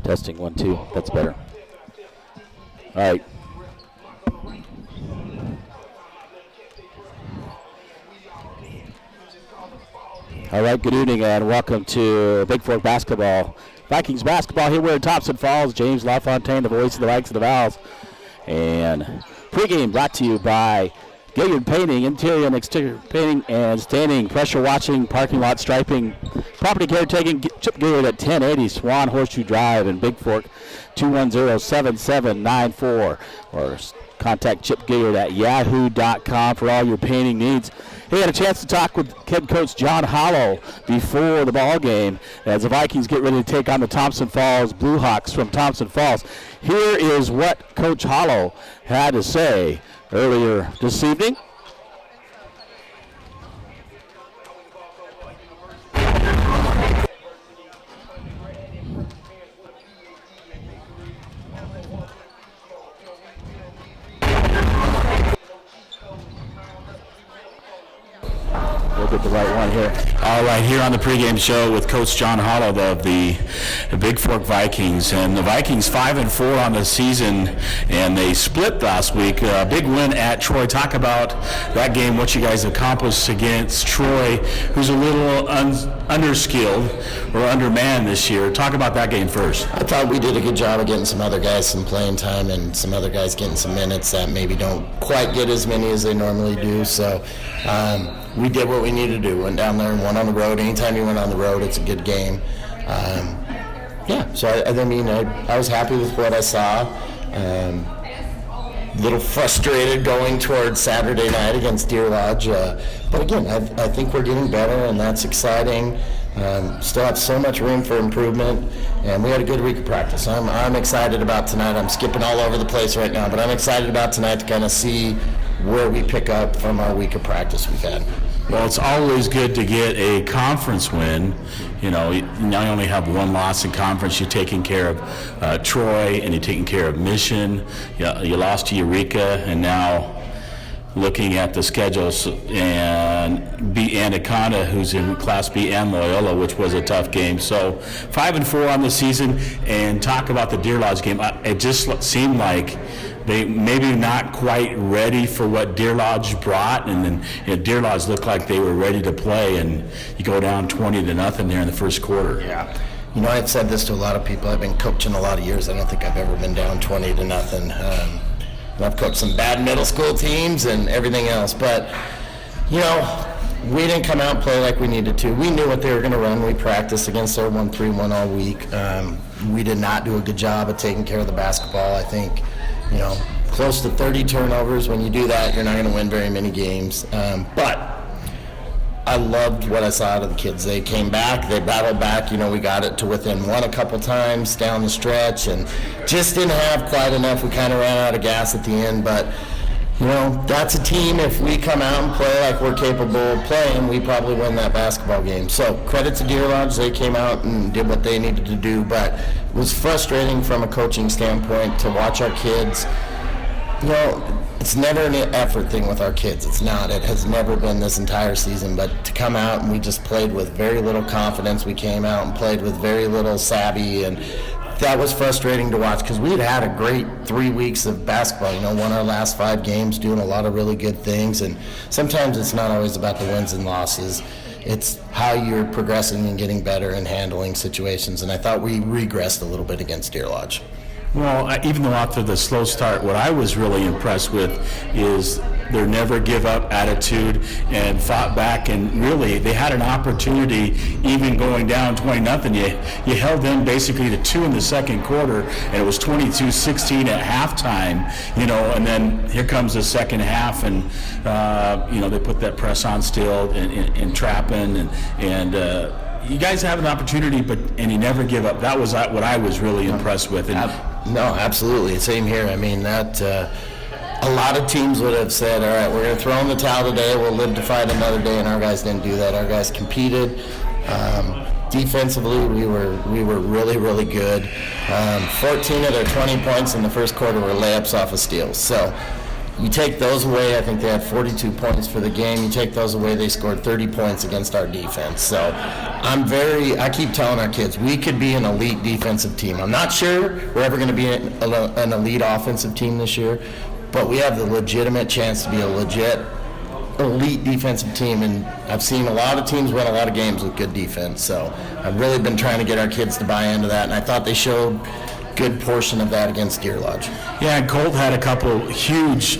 Testing 1, 2. That's better. All right. All right, good evening and welcome to Bigfork basketball. Vikings basketball here. We're in Thompson Falls. James LaFontaine, the voice of the Vikes and the Vals. And pregame brought to you by Gilliard Painting, interior and exterior painting and standing, pressure washing, parking lot striping, property caretaking. Chip Gilliard at 1080 Swan Horseshoe Drive in Bigfork, 210-7794. Or contact Chip Gilliard at yahoo.com for all your painting needs. He had a chance to talk with head coach John Hollow before the ball game as the Vikings get ready to take on the Thompson Falls Blue Hawks from Thompson Falls. Here is what Coach Hollow had to say earlier this evening. We'll get the right one here. All right, here on the pregame show with Coach John Hollow of the Bigfork Vikings. And the Vikings 5-4 on the season, and they split last week. A big win at Troy. Talk about that game, what you guys accomplished against Troy, who's a little underskilled or undermanned this year. Talk about that game first. I thought we did a good job of getting some other guys some playing time and some other guys getting some minutes that maybe don't quite get as many as they normally do. So we did what we needed to do. Went down there and won on the road. Anytime you went on the road, it's a good game. So I was happy with what I saw. A little frustrated going towards Saturday night against Deer Lodge. But again, I think we're getting better, and that's exciting. Still have so much room for improvement, and we had a good week of practice. I'm excited about tonight. I'm skipping all over the place right now, but I'm excited about tonight to kind of see where we pick up from our week of practice we've had. Well, it's always good to get a conference win. You know, you not only have one loss in conference, you're taking care of Troy and you're taking care of Mission. You lost to Eureka, and now looking at the schedules and beat Anaconda, who's in Class B, and Loyola, which was a tough game. So 5-4 on the season. And talk about the Deer Lodge game. It just seemed like they maybe not quite ready for what Deer Lodge brought, and then Deer Lodge looked like they were ready to play, and you go down 20-0 there in the first quarter. Yeah. You know, I've said this to a lot of people. I've been coaching a lot of years. I don't think I've ever been down 20-0. And I've coached some bad middle school teams and everything else, but you know, we didn't come out and play like we needed to. We knew what they were going to run. We practiced against their 1-3-1 all week. We did not do a good job of taking care of the basketball. I think, you know, close to 30 turnovers. When you do that, you're not going to win very many games. But I loved what I saw out of the kids. They came back, they battled back. You know, we got it to within one a couple times down the stretch and just didn't have quite enough. We kind of ran out of gas at the end, but you know, that's a team. If we come out and play like we're capable of playing, we probably win that basketball game. So credit to Deer Lodge. They came out and did what they needed to do, but it was frustrating from a coaching standpoint to watch our kids. You know, it's never an effort thing with our kids. It's not. It has never been this entire season. But to come out and we just played with very little confidence. We came out and played with very little savvy, and that was frustrating to watch because we had a great 3 weeks of basketball. You know, won our last 5 games, doing a lot of really good things. And sometimes it's not always about the wins and losses. It's how you're progressing and getting better and handling situations. And I thought we regressed a little bit against Deer Lodge. Well, even though after the slow start, what I was really impressed with is their never give up attitude and fought back, and really they had an opportunity even going down 20-0. You held them basically to 2 in the second quarter, and it was 22-16 at halftime, you know, and then here comes the second half, and you know, they put that press on still and trapping and you guys have an opportunity, and you never give up. That was what I was really impressed with. And No, absolutely. Same here. I mean, that a lot of teams would have said, all right, we're going to throw in the towel today. We'll live to fight another day, and our guys didn't do that. Our guys competed. Defensively, we were really, really good. 14 of their 20 points in the first quarter were layups off of steals. So you take those away, I think they had 42 points for the game. You take those away, they scored 30 points against our defense. So I keep telling our kids, we could be an elite defensive team. I'm not sure we're ever going to be an elite offensive team this year, but we have the legitimate chance to be a legit elite defensive team, and I've seen a lot of teams win a lot of games with good defense. So I've really been trying to get our kids to buy into that, and I thought they showed good portion of that against Deer Lodge. Yeah, and Colt had a couple huge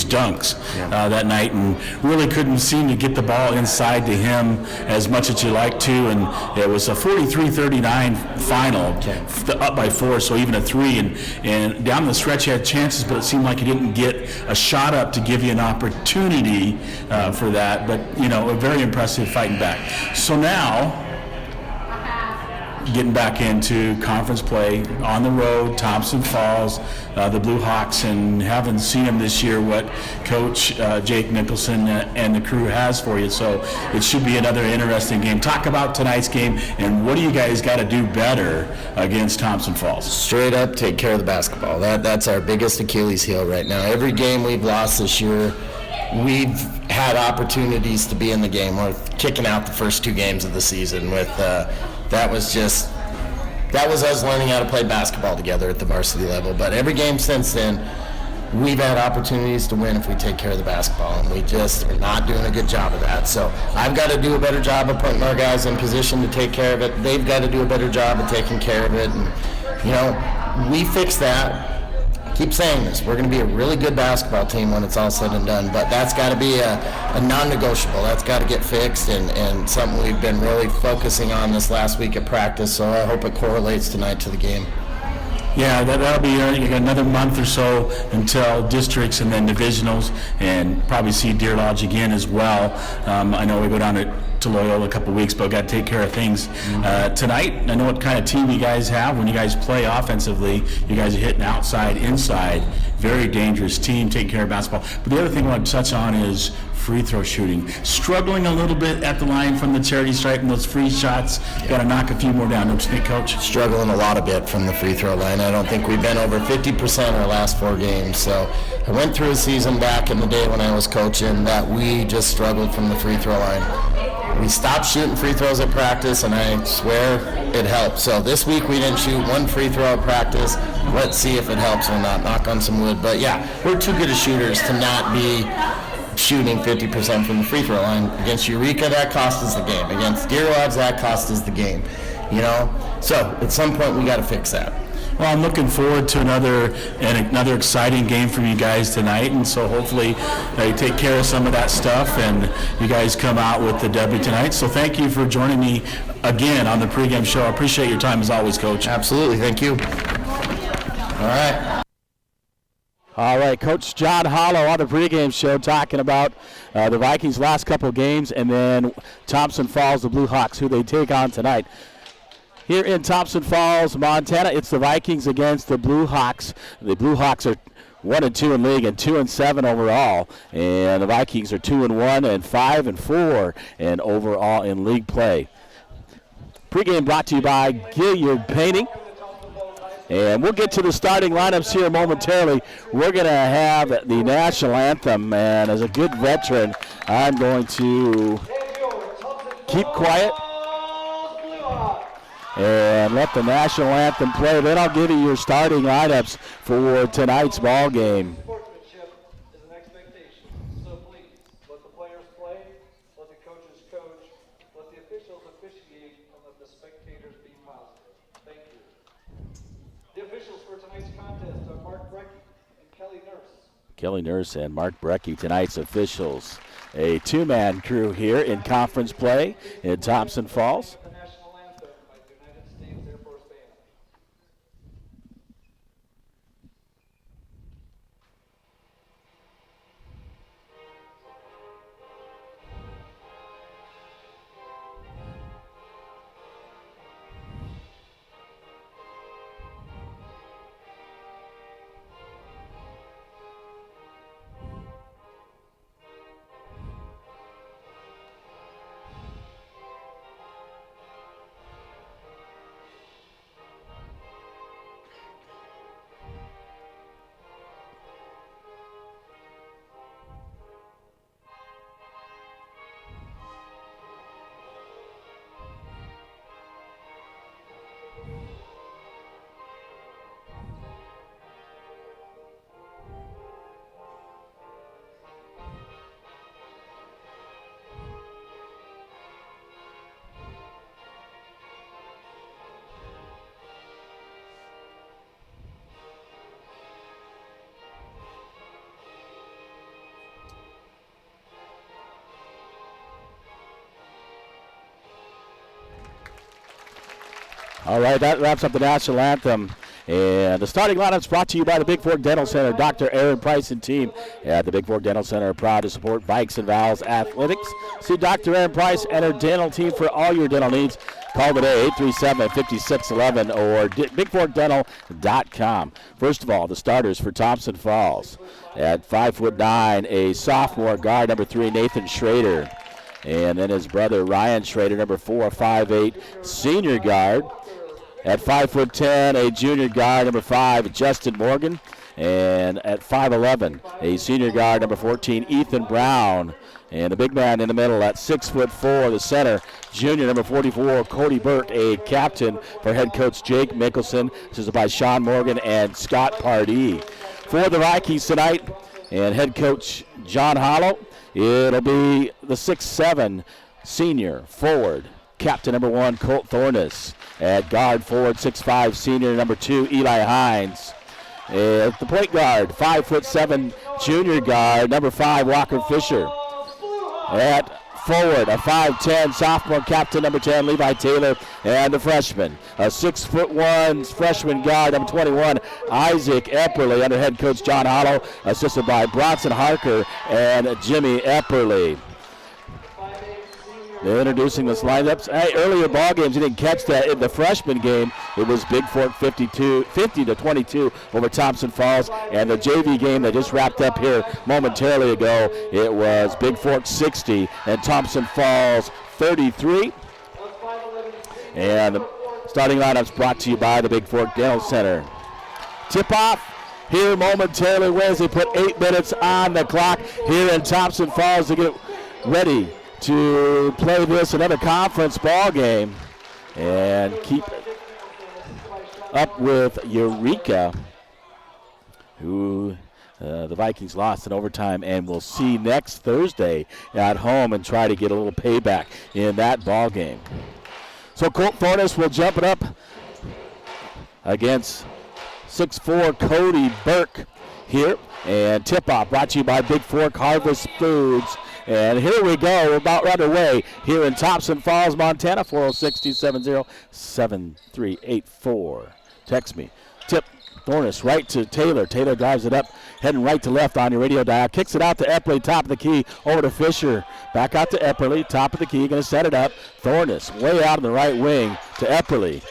dunks that night, and really couldn't seem to get the ball inside to him as much as you like to, and it was a 43-39 final, up by 4, so even a 3, and down the stretch he had chances, but it seemed like he didn't get a shot up to give you an opportunity for that, but very impressive fighting back. So now, getting back into conference play on the road, Thompson Falls, the Blue Hawks, and haven't seen them this year, what Coach Jake Nicholson and the crew has for you. So it should be another interesting game. Talk about tonight's game, and what do you guys got to do better against Thompson Falls? Straight up, take care of the basketball. That's our biggest Achilles heel right now. Every game we've lost this year, we've had opportunities to be in the game. We're kicking out the first 2 games of the season with that was us learning how to play basketball together at the varsity level. But every game since then, we've had opportunities to win if we take care of the basketball, and we just are not doing a good job of that. So I've got to do a better job of putting our guys in position to take care of it. They've got to do a better job of taking care of it. And, we fix that. Keep saying this, we're going to be a really good basketball team when it's all said and done, but that's got to be a non-negotiable. That's got to get fixed, and something we've been really focusing on this last week at practice, so I hope it correlates tonight to the game. Yeah, that'll be you got another month or so until districts and then divisionals, and probably see Deer Lodge again as well. I know we go down to Loyola a couple weeks, but got to take care of things. Tonight, I know what kind of team you guys have. When you guys play offensively, you guys are hitting outside, inside. Very dangerous team, taking care of basketball. But the other thing I want to touch on is free throw shooting. Struggling a little bit at the line from the charity stripe and those free shots. Got to knock a few more down, don't you think, Coach? Struggling a lot a bit from the free throw line. I don't think we've been over 50% our last 4 games. So I went through a season back in the day when I was coaching that we just struggled from the free throw line. We stopped shooting free throws at practice, and I swear it helped. So this week we didn't shoot 1 free throw at practice. Let's see if it helps or not. Knock on some wood. But yeah, we're too good as shooters to not be shooting 50% from the free throw line. Against Eureka, that cost us the game. Against Deer Lodge, that cost us the game. So at some point we got to fix that. Well, I'm looking forward to another exciting game from you guys tonight, and so hopefully you take care of some of that stuff and you guys come out with the W tonight. So thank you for joining me again on the pregame show. I appreciate your time as always, Coach. Absolutely, thank you. All right, Coach John Hollow on the pregame show talking about the Vikings' last couple of games, and then Thompson Falls, the Blue Hawks, who they take on tonight. Here in Thompson Falls, Montana, it's the Vikings against the Blue Hawks. The Blue Hawks are 1-2 in league and 2-7 overall, and the Vikings are 2-1 and 5-4 and overall in league play. Pregame brought to you by Gilliard Painting. And we'll get to the starting lineups here momentarily. We're going to have the national anthem, and as a good veteran, I'm going to keep quiet and let the national anthem play. Then I'll give you your starting lineups for tonight's ball game. Sportsmanship is an expectation, so please, let the players play, let the coaches coach, let the officials officiate, and let the spectators be positive. Thank you. The officials for tonight's contest are Mark Brecky and Kelly Nurse. Kelly Nurse and Mark Brecky, tonight's officials. A 2-man crew here in conference play in Thompson Falls. The national anthem by the United States Air Force Band. All right, that wraps up the national anthem. And the starting lineups brought to you by the Bigfork Dental Center. Dr. Aaron Price and team at the Bigfork Dental Center are proud to support Vikes and Vals athletics. See Dr. Aaron Price and her dental team for all your dental needs. Call today, 837-5611 or bigforkdental.com. First of all, the starters for Thompson Falls. At 5'9", a sophomore guard, number 3, Nathan Schrader. And then his brother, Ryan Schrader, number 4, 5'8", senior guard. At 5'10", a junior guard, number 5, Justin Morgan. And at 5'11", a senior guard, number 14, Ethan Brown. And the big man in the middle at 6'4", the center, junior, number 44, Cody Burke, a captain for head coach Jake Mickelson. This is by Sean Morgan and Scott Pardee. For the Vikings tonight, and head coach John Hollow, it'll be the 6'7", senior forward, captain number 1, Colt Thornes. At guard forward, 6'5", senior number 2, Eli Hines. At the point guard, 5'7", junior guard, number 5, Walker Fisher. At forward, a 5'10", sophomore captain, number 10, Levi Taylor. And the freshman, a 6'1", freshman guard, number 21, Isaac Epperly, under head coach John Hollow, assisted by Bronson Harker and Jimmy Epperly. They're introducing this lineups. Hey, earlier ball games, you didn't catch that. In the freshman game, it was Bigfork 50-22 over Thompson Falls. And the JV game that just wrapped up here momentarily ago, it was Bigfork 60 and Thompson Falls 33. And the starting lineups brought to you by the Bigfork Dental Center. Tip-off here momentarily Wednesday. Put 8 minutes on the clock here in Thompson Falls to get ready to play this another conference ball game and keep up with Eureka, who the Vikings lost in overtime, and we'll see next Thursday at home and try to get a little payback in that ball game. So Colt Thornes will jump it up against 6'4" Cody Burke here, and tip-off brought to you by Bigfork Harvest Foods. And here we go. We're about right away here in Thompson Falls, Montana. 406-270-7384. Text me. Tip Thornes right to Taylor. Taylor drives it up, heading right to left on your radio dial. Kicks it out to Epperly, top of the key. Over to Fisher. Back out to Epperly, top of the key. Going to set it up. Thornes way out on the right wing to Epperly.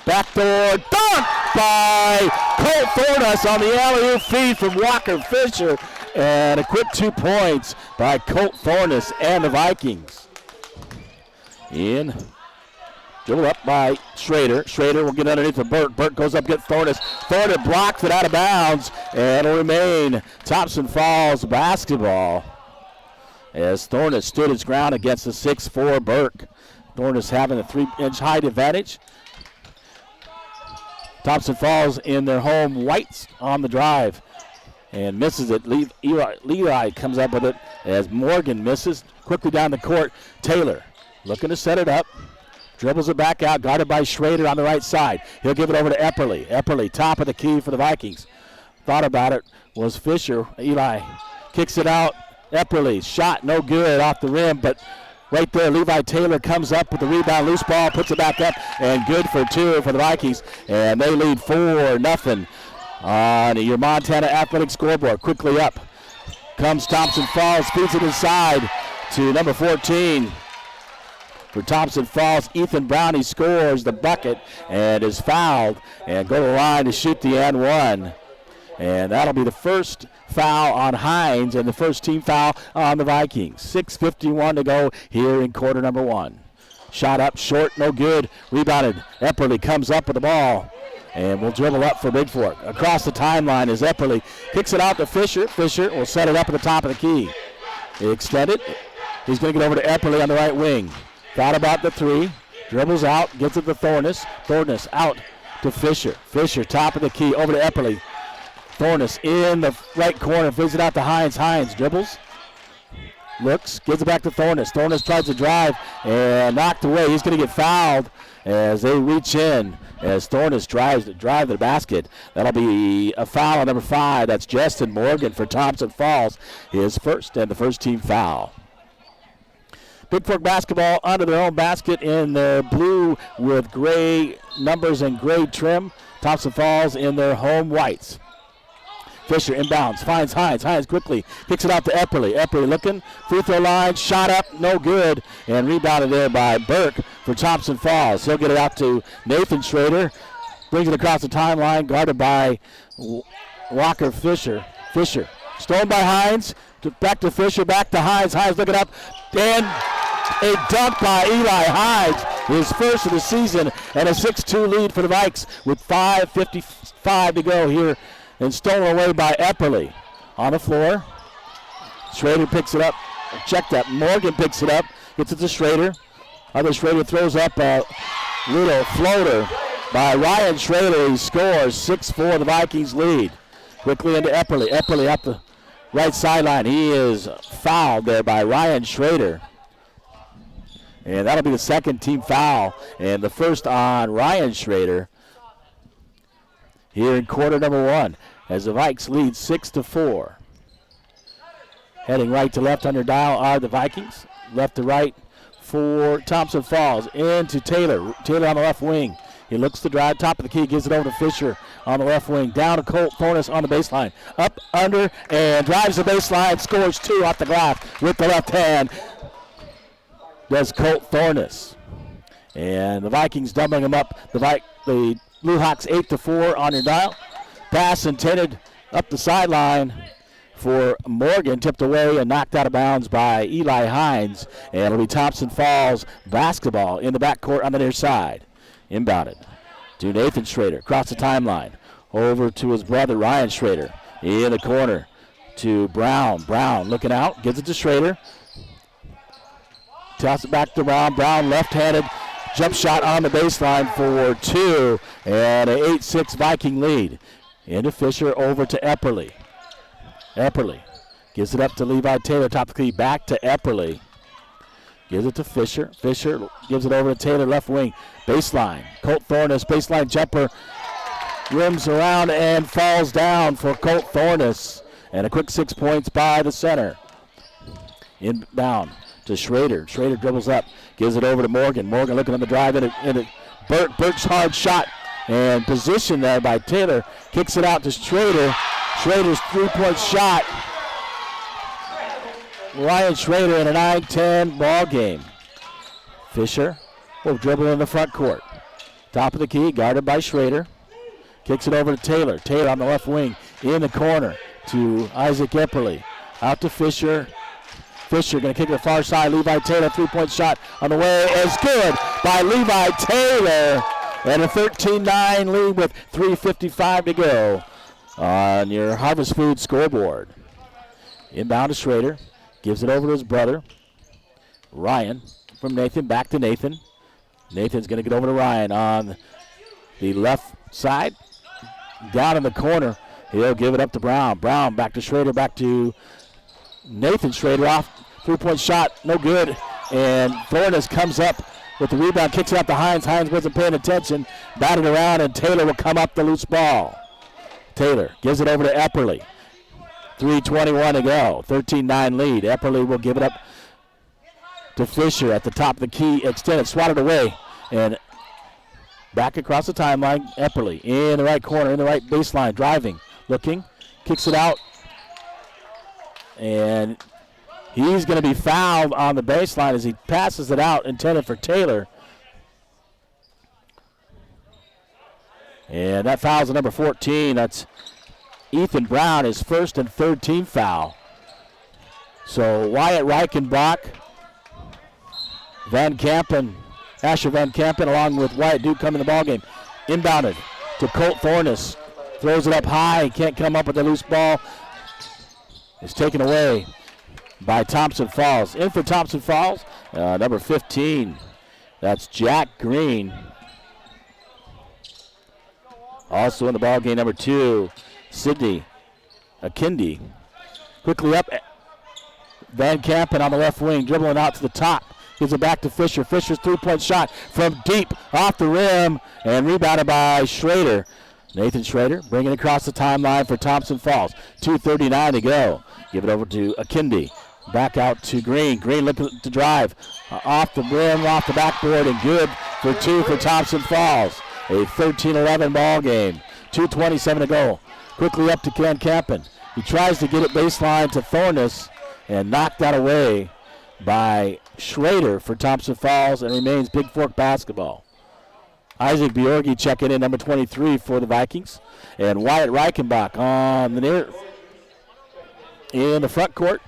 Backdoor dunk by Colt Thornes on the alley-oop feed from Walker Fisher. And a quick 2 points by Colt Thornes and the Vikings. In. Dribble up by Schrader. Schrader will get underneath for Burke. Burke goes up, gets Thornes. Thornes blocks it out of bounds. And it'll remain Thompson Falls basketball as Thornes stood his ground against the 6'4" Burke. Thornes having a 3-inch height advantage. Thompson Falls in their home whites on the drive. And misses it. Levi comes up with it as Morgan misses. Quickly down the court. Taylor looking to set it up. Dribbles it back out. Guarded by Schrader on the right side. He'll give it over to Epperly. Epperly, top of the key for the Vikings. Thought about it was Fisher. Eli kicks it out. Epperly, shot no good off the rim, but right there, Levi Taylor comes up with the rebound. Loose ball, puts it back up, and good for 2 for the Vikings. And they lead 4-0. On your Montana Athletic scoreboard. Quickly up comes Thompson Falls, feeds it inside to number 14. For Thompson Falls, Ethan Brown, he scores the bucket and is fouled and go to the line to shoot the and-one. And that'll be the first foul on Hines and the first team foul on the Vikings. 6:51 to go here in quarter number 1. Shot up short, no good. Rebounded. Epperly comes up with the ball. And we'll dribble up for Bigfork. Across the timeline is Epperly. Kicks it out to Fisher. Fisher will set it up at the top of the key. He extended. He's going to get over to Epperly on the right wing. Thought about the 3. Dribbles out. Gets it to Thornes. Thornes out to Fisher. Fisher, top of the key. Over to Epperly. Thornes in the right corner. Feeds it out to Hines. Hines dribbles. Looks. Gives it back to Thornes. Thornes tries to drive and knocked away. He's going to get fouled as they reach in. As Thornes drive to the basket. That'll be a foul on number 5. That's Justin Morgan for Thompson Falls. His first and the first team foul. Bigfork basketball under their own basket in their blue with gray numbers and gray trim. Thompson Falls in their home whites. Fisher inbounds, finds Hines. Hines quickly kicks it out to Epperly. Epperly looking, free throw line, shot up, no good, and rebounded there by Burke for Thompson Falls. He'll get it out to Nathan Schrader. Brings it across the timeline, guarded by Walker Fisher. Fisher, stolen by Hines, back to Fisher, back to Hines. Hines looking up, and a dunk by Eli Hines, his first of the season, and a 6-2 lead for the Vikes with 5:55 to go here, and stolen away by Epperly. On the floor, Schrader picks it up, check that, Morgan picks it up, gets it to Schrader. Other Schrader throws up a little floater by Ryan Schrader. He scores 6-4, the Vikings lead. Quickly into Epperly. Epperly up the right sideline. He is fouled there by Ryan Schrader. And that'll be the second team foul, and the first on Ryan Schrader here in quarter number 1 as the Vikes lead 6-4. Heading right to left on your dial are the Vikings. Left to right for Thompson Falls. Into Taylor. Taylor on the left wing. He looks to drive, top of the key, gives it over to Fisher on the left wing. Down to Colt Thornus on the baseline. Up, under, and drives the baseline. Scores 2 off the glass with the left hand. Does Colt Thornus. And the Vikings doubling him up. The Blue Hawks 8-4 on your dial. Pass intended up the sideline for Morgan, tipped away and knocked out of bounds by Eli Hines. And it'll be Thompson Falls basketball in the backcourt on the near side. Inbounded to Nathan Schrader, across the timeline. Over to his brother Ryan Schrader. In the corner to Brown. Brown looking out, gives it to Schrader. Toss it back to Brown. Brown left-handed jump shot on the baseline for 2. And an 8-6 Viking lead. Into Fisher, over to Epperly. Epperly gives it up to Levi Taylor, top of the key, back to Epperly. Gives it to Fisher. Fisher gives it over to Taylor, left wing. Baseline. Colt Thornus, baseline jumper. Rims around and falls down for Colt Thornus. And a quick 6 points by the center. Inbound to Schrader. Schrader dribbles up, gives it over to Morgan. Morgan looking on the drive into Burke. Burke's hard shot and position there by Taylor. Kicks it out to Schrader. Schrader's 3-point shot. Ryan Schrader in a 9-10 ball game. Fisher will dribble in the front court. Top of the key, guarded by Schrader. Kicks it over to Taylor. Taylor on the left wing, in the corner to Isaac Epperly. Out to Fisher. Fisher going to kick to the far side. Levi Taylor, 3-point shot on the way is good by Levi Taylor. And a 13-9 lead with 3:55 to go on your Harvest Food scoreboard. Inbound to Schrader. Gives it over to his brother, Ryan, from Nathan, back to Nathan. Nathan's going to get over to Ryan on the left side. Down in the corner, he'll give it up to Brown. Brown back to Schrader, back to Nathan Schrader off. 3-point shot, no good. And Thornus comes up with the rebound, kicks it out to Hines. Hines wasn't paying attention, batted around, and Taylor will come up the loose ball. Taylor gives it over to Epperly. 3:21 to go. 13-9 lead. Epperly will give it up to Fisher at the top of the key. Extended, swatted away. And back across the timeline. Epperly in the right corner, in the right baseline. Driving, looking, kicks it out. And he's going to be fouled on the baseline as he passes it out, intended for Taylor. And that foul's at number 14. That's Ethan Brown, his first and third team foul. So Wyatt Reichenbach, Van Kampen, Asher Van Kampen, along with Wyatt Duke coming in the ballgame. Inbounded to Colt Thornus. Throws it up high. Can't come up with the loose ball. It's taken away by Thompson Falls. In for Thompson Falls, number 15. That's Jack Green. Also in the ballgame, number 2. Sidney Akindi. Quickly up. Van Kampen on the left wing, dribbling out to the top. Gives it back to Fisher. Fisher's 3-point shot from deep off the rim and rebounded by Schrader. Nathan Schrader bringing it across the timeline for Thompson Falls. 2:39 to go. Give it over to Akindi. Back out to Green. Green looking to drive. Off the rim, off the backboard, and good for 2 for Thompson Falls. A 13-11 ball game. 2:27 to go. Quickly up to Van Campen. He tries to get it baseline to Thornus and knocked that away by Schrader for Thompson Falls, and remains Bigfork basketball. Isaac Bjorgi checking in, number 23 for the Vikings. And Wyatt Reichenbach on the near in the front court,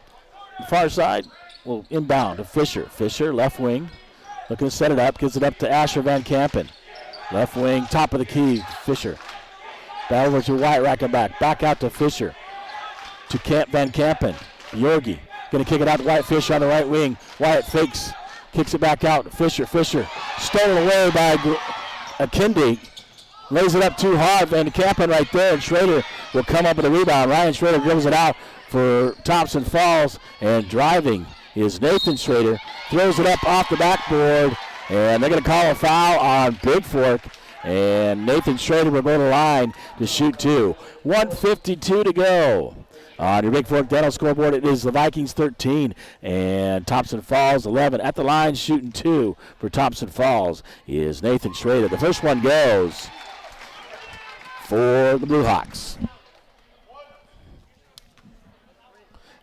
far side, will inbound to Fisher. Fisher, left wing, looking to set it up, gives it up to Asher Van Campen. Left wing, top of the key, Fisher. Back over to Wyatt Reichenbach, back out to Fisher. To Van Campen, Bjorgi. Going to kick it out to Wyatt Fisher on the right wing. Wyatt fakes, kicks it back out. Fisher, stolen away by Akindi. Lays it up too hard. Van Campen right there, and Schrader will come up with a rebound. Ryan Schrader dribbles it out for Thompson Falls, and driving is Nathan Schrader. Throws it up off the backboard, and they're going to call a foul on Bigfork. And Nathan Schrader will go to the line to shoot 2. 1:52 to go. On your Bigfork Dental scoreboard, it is the Vikings 13 and Thompson Falls 11. At the line, shooting 2 for Thompson Falls is Nathan Schrader. The first one goes for the Blue Hawks.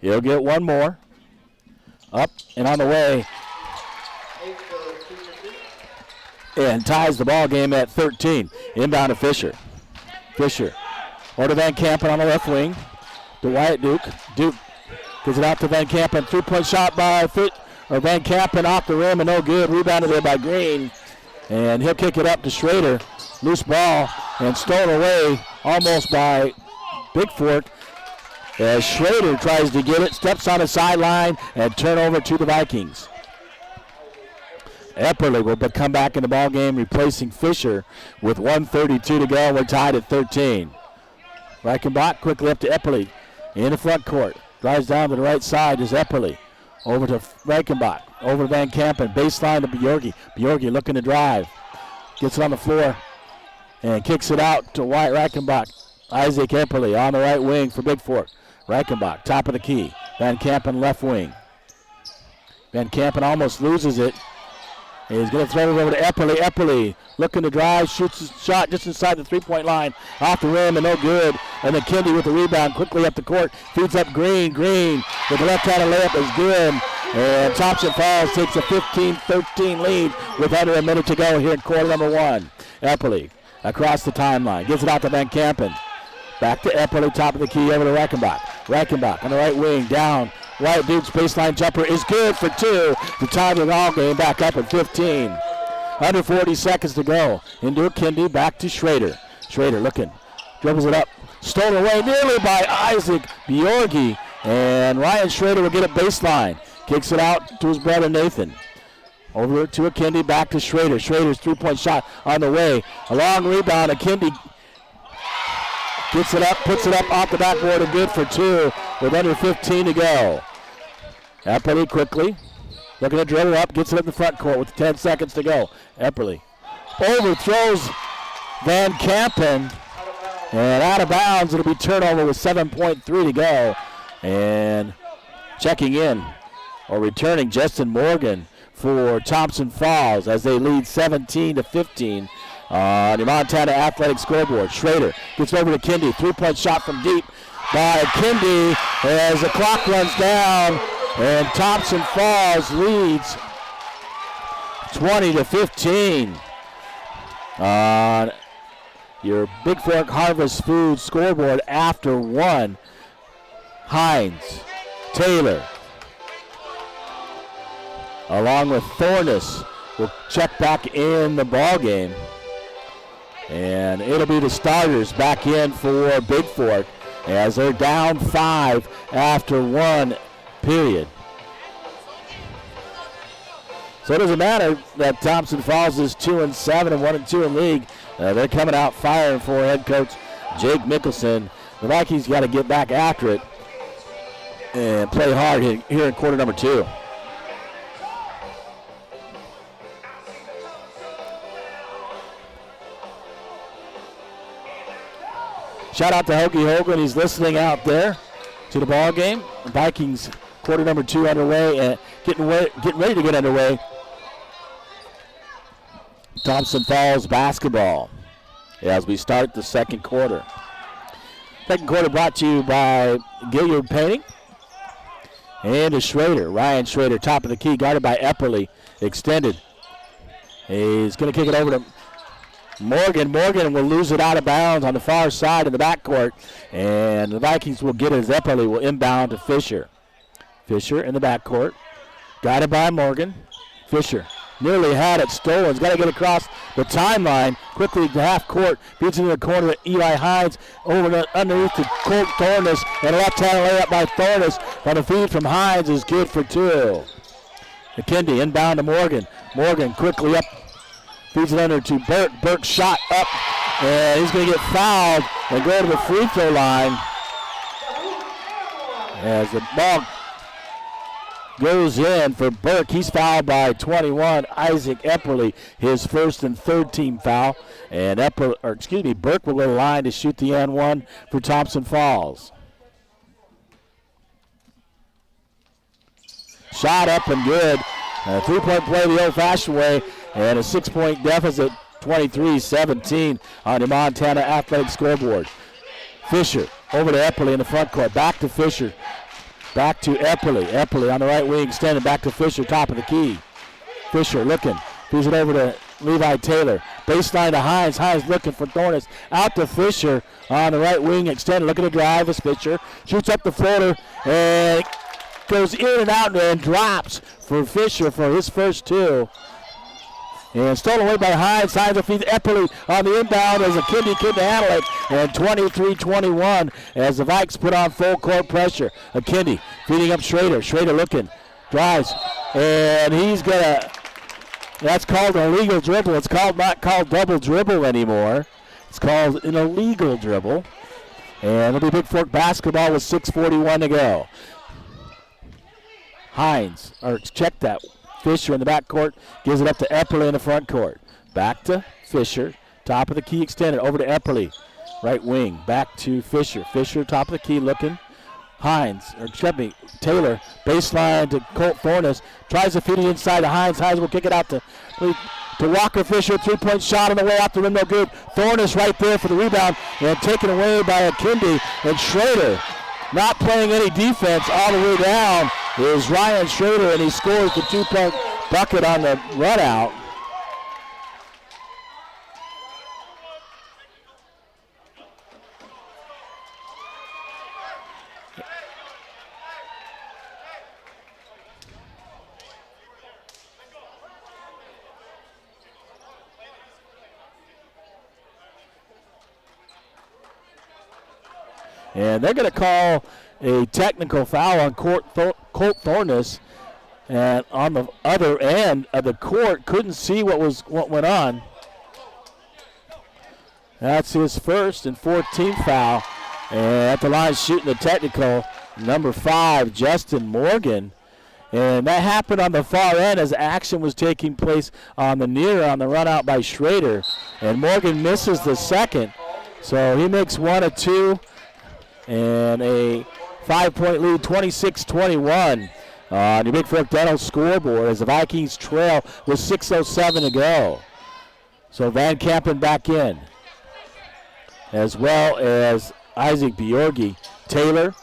He'll get one more. Up and on the way. And ties the ball game at 13. Inbound to Fisher. Fisher. Or to Van Campen on the left wing. To Wyatt Duke. Duke gives it out to Van Campen. 3-point shot by Van Campen off the rim and no good. Rebounded there by Green. And he'll kick it up to Schrader. Loose ball and stolen away almost by Bigfork. As Schrader tries to get it, steps on the sideline, and turnover to the Vikings. Epperly will come back in the ball game, replacing Fisher with 1:32 to go. We're tied at 13. Reichenbach quickly up to Epperly in the front court. Drives down to the right side is Epperly. Over to Reichenbach. Over to Van Campen. Baseline to Bjorgi. Bjorgi looking to drive. Gets it on the floor and kicks it out to Wyatt Reichenbach. Isaac Epperly on the right wing for Bigfork. Reichenbach, top of the key. Van Campen left wing. Van Campen almost loses it. He's going to throw it over to Epperly. Epperly looking to drive, shoots a shot just inside the 3-point line. Off the rim and no good. And then Kendi with the rebound quickly up the court. Feeds up Green. Green with the left-handed layup is good. And Thompson Falls takes a 15-13 lead with under a minute to go here in quarter number 1. Epperly across the timeline. Gives it out to Van Campen. Back to Epperly, top of the key, over to Reichenbach. Reichenbach on the right wing, down. Wyatt Duke's baseline jumper is good for 2 to tie the ball game back up at 15. Under 40 seconds to go. Into Kendi, back to Schrader. Schrader looking, dribbles it up. Stolen away nearly by Isaac Bjorgi. And Ryan Schrader will get it baseline. Kicks it out to his brother Nathan. Over to Kendi, back to Schrader. Schrader's 3-point shot on the way. A long rebound. Kendi gets it up, puts it up off the backboard and good for 2 with under 15 to go. Epperly quickly looking to dribble up, gets it up the front court with 10 seconds to go. Epperly overthrows Van Campen and out of bounds. It'll be turnover with 7.3 to go. And checking in or returning Justin Morgan for Thompson Falls as they lead 17-15 on the Montana Athletic scoreboard. Schrader gets over to Kendi. 3-point shot from deep by Kendi as the clock runs down. And Thompson Falls leads 20-15 on your Bigfork Harvest Foods scoreboard after 1. Hines, Taylor, along with Thornus, will check back in the ball game. And it'll be the starters back in for Bigfork as they're down 5 after 1 period. So it doesn't matter that Thompson Falls is 2-7 and 1-2 in league. They're coming out firing for head coach Jake Mickelson. The Vikings got to get back after it and play hard here in quarter number 2. Shout out to Hoagie Hogan. He's listening out there to the ball game. The Vikings Quarter number 2 underway and getting ready to get underway. Thompson Falls basketball as we start the second quarter. Second quarter brought to you by Gilliard Painting. And to Schrader. Ryan Schrader, top of the key, guarded by Epperly. Extended. He's going to kick it over to Morgan. Morgan will lose it out of bounds on the far side of the backcourt. And the Vikings will get it as Epperly will inbound to Fisher. Fisher in the backcourt. Guided by Morgan. Fisher nearly had it stolen. He's got to get across the timeline. Quickly to half court. Beats into the corner to Eli Hines. Underneath to Colt Thornus. And a left-hand layup by Thornus. On the feed from Hines is good for 2. McKindy inbound to Morgan. Morgan quickly up. Feeds it under to Burke. Burke shot up. And he's going to get fouled and go to the free throw line. As the ball goes in for Burke. He's fouled by 21. Isaac Epperly, his first and third team foul. And Burke will go to the line to shoot the N1 for Thompson Falls. Shot up and good. A 3-point play the old-fashioned way. And a 6-point deficit, 23-17 on the Montana Athletic scoreboard. Fisher over to Epperly in the front court. Back to Fisher. Back to Epperly. Epperly on the right wing, extended back to Fisher, top of the key. Fisher looking. Feeds it over to Levi Taylor. Baseline to Hines. Hines looking for Thornus. Out to Fisher on the right wing, extended. Looking to drive as Fisher. Shoots up the floater and goes in and out and drops for Fisher for his first 2. And stolen away by Hines. Hines will feed Epperly on the inbound as McKindy couldn't handle it. And 23-21 as the Vikes put on full court pressure. McKindy feeding up Schrader. Schrader looking. Drives. And he's going to, that's called an illegal dribble. It's not called double dribble anymore. It's called an illegal dribble. And it'll be Bigfork basketball with 6:41 to go. Hines, or check that. Fisher in the backcourt gives it up to Epperly in the front court. Back to Fisher. Top of the key extended over to Epperly. Right wing. Back to Fisher. Fisher top of the key looking. Taylor. Baseline to Colt Thornus. Tries to feed it inside to Hines. Hines will kick it out to Walker Fisher. 3-point shot on the way out the rim. No good. Thornus right there for the rebound. And taken away by Akindi. And Schrader not playing any defense all the way down is Ryan Schrader, and he scores the 2-point bucket on the run out. And they're going to call a technical foul on Colt Thornus, and on the other end of the court, couldn't see what went on. That's his first and 14th foul, and at the line shooting the technical, number 5, Justin Morgan. And that happened on the far end as action was taking place on the run out by Schrader, and Morgan misses the second, so he makes 1 of 2. And a 5-point lead, 26-21 on the Bigfork Dental scoreboard as the Vikings trail with 6:07 to go. So Van Kampen back in, as well as Isaac Bjorgi, Taylor,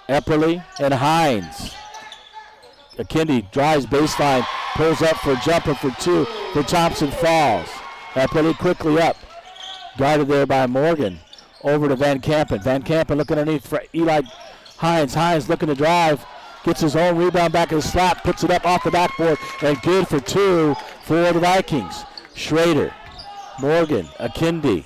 Epperly, and Hines. Akindi drives baseline, pulls up for a jumper for 2 for Thompson Falls. Epperly quickly up, guarded there by Morgan. Over to Van Kampen. Van Kampen looking underneath for Eli Hines. Hines looking to drive. Gets his own rebound back in the slap. Puts it up off the backboard. And good for 2 for the Vikings. Schrader, Morgan, Akindi,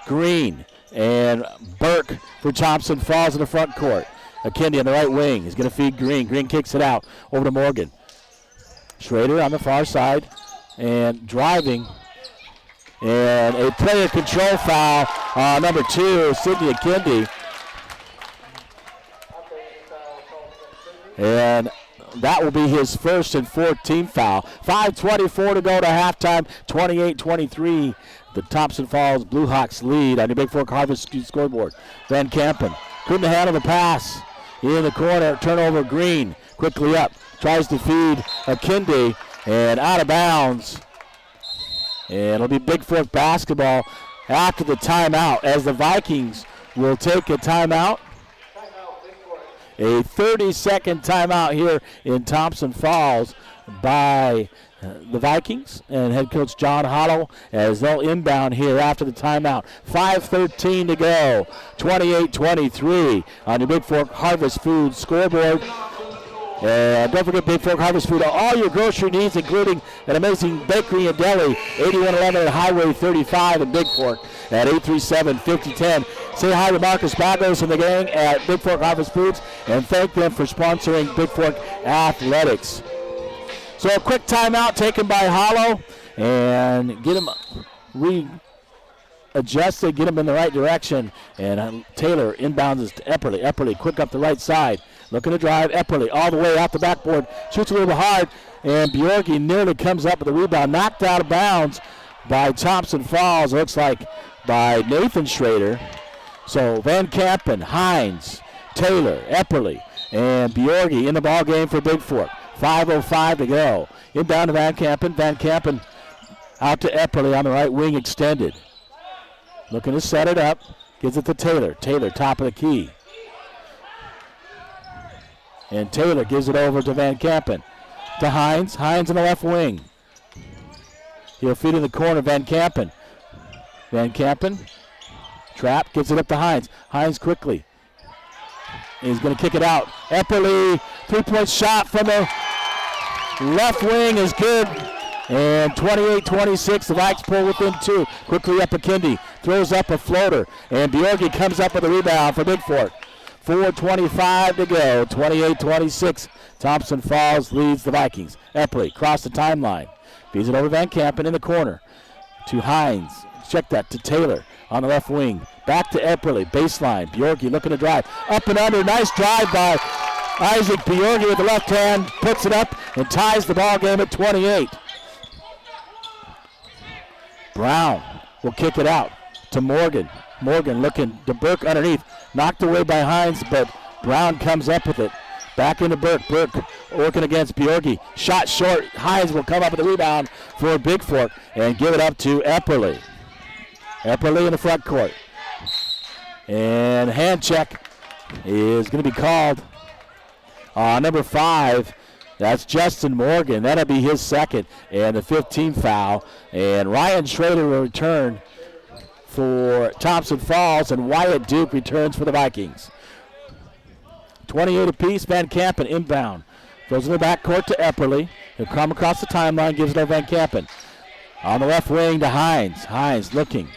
Green, and Burke for Thompson Falls in the front court. Akindi on the right wing. He's going to feed Green. Green kicks it out over to Morgan. Schrader on the far side. And driving. And a player control foul on number 2, Sidney Akindi. And that will be his first and 14th foul. 5:24 to go to halftime, 28-23. The Thompson Falls Blue Hawks lead on the Bigfork Harvest scoreboard. Van Kampen couldn't handle the pass. In the corner, turnover Green. quickly up, tries to feed Akinde, and out of bounds. And it'll be Bigfork basketball after the timeout, as the Vikings will take a timeout. A 30-second timeout here in Thompson Falls by the Vikings and head coach John Hollow, as they'll inbound here after the timeout. 5:13 to go. 28-23 on your Bigfork Harvest Foods scoreboard. Don't forget Bigfork Harvest Food, all your grocery needs, including an amazing bakery and deli, 8111 at Highway 35 in Bigfork at 837-5010. Say hi to Marcus Bagos and the gang at Bigfork Harvest Foods, and thank them for sponsoring Bigfork Athletics. So a quick timeout taken by Hollow, and get him readjusted, get him in the right direction. And Taylor inbounds to Epperly. Epperly quick up the right side, looking to drive. Epperly all the way out the backboard, shoots a little bit hard, and Bjorgi nearly comes up with the rebound, knocked out of bounds by Thompson Falls, looks like by Nathan Schrader. So Van Kampen, Hines, Taylor, Epperly, and Bjorgi in the ball game for Bigfork. 5:05 to go. Inbound to Van Kampen. Van Kampen out to Epperly on the right wing, extended. Looking to set it up. Gives it to Taylor. Taylor, top of the key. And Taylor gives it over to Van Kampen. To Hines. Hines in the left wing. He'll feed in the corner. Van Kampen. Van Kampen. Trap. Gives it up to Hines. Hines quickly. He's going to kick it out. Epperly. 3-point shot from the left wing is good. And 28-26, the Vikes pull within 2. Quickly up Akinde, throws up a floater, and Bjorgi comes up with a rebound for Bigfork. 4:25 to go, 28-26. Thompson Falls leads the Vikings. Epperly across the timeline, feeds it over Van Kampen in the corner to Hines. Check that to Taylor on the left wing. Back to Epperly, baseline. Bjorgi looking to drive. Up and under, nice drive by Isaac Bjorgi with the left hand, puts it up and ties the ball game at 28. Brown will kick it out to Morgan. Morgan looking to Burke underneath. Knocked away by Hines, but Brown comes up with it. Back into Burke. Burke working against Bjorgi. Shot short. Hines will come up with the rebound for Bigfork and give it up to Epperly. Epperly in the front court. And hand check is going to be called on number 5. That's Justin Morgan. That'll be his second and the 15th foul. And Ryan Schrader will return for Thompson Falls, and Wyatt Duke returns for the Vikings. 28 apiece. Van Kampen inbound. Goes in the backcourt to Epperly. He'll come across the timeline, gives it to Van Kampen. On the left wing to Hines. Hines looking.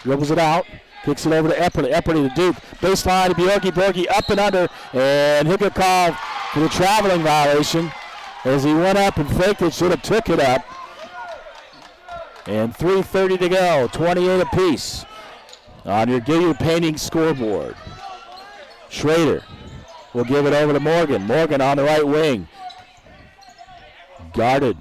Dribbles it out. Kicks it over to Epperly. Epperly to Duke. Baseline to Bjorgi. Bjorgi up and under. And he'll get called for the traveling violation as he went up and faked it. Should have took it up. And 3:30 to go. 28 apiece on your Gilliard Painting scoreboard. Schrader will give it over to Morgan. Morgan on the right wing. Guarded.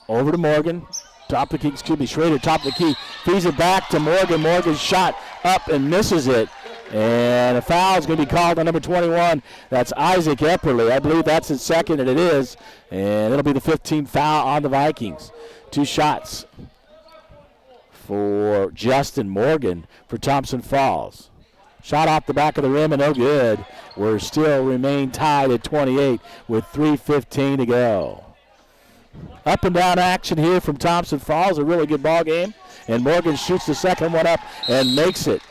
Over to Morgan. Top of the key, excuse me, Schrader, top of the key. Feeds it back to Morgan. Morgan's shot up and misses it. And a foul is going to be called on number 21. That's Isaac Epperly. I believe that's his second, and it is. And it'll be the 15th foul on the Vikings. 2 shots for Justin Morgan for Thompson Falls. Shot off the back of the rim and no good. We're still remain tied at 28 with 3:15 to go. Up and down action here from Thompson Falls. A really good ball game. And Morgan shoots the second one up and makes it.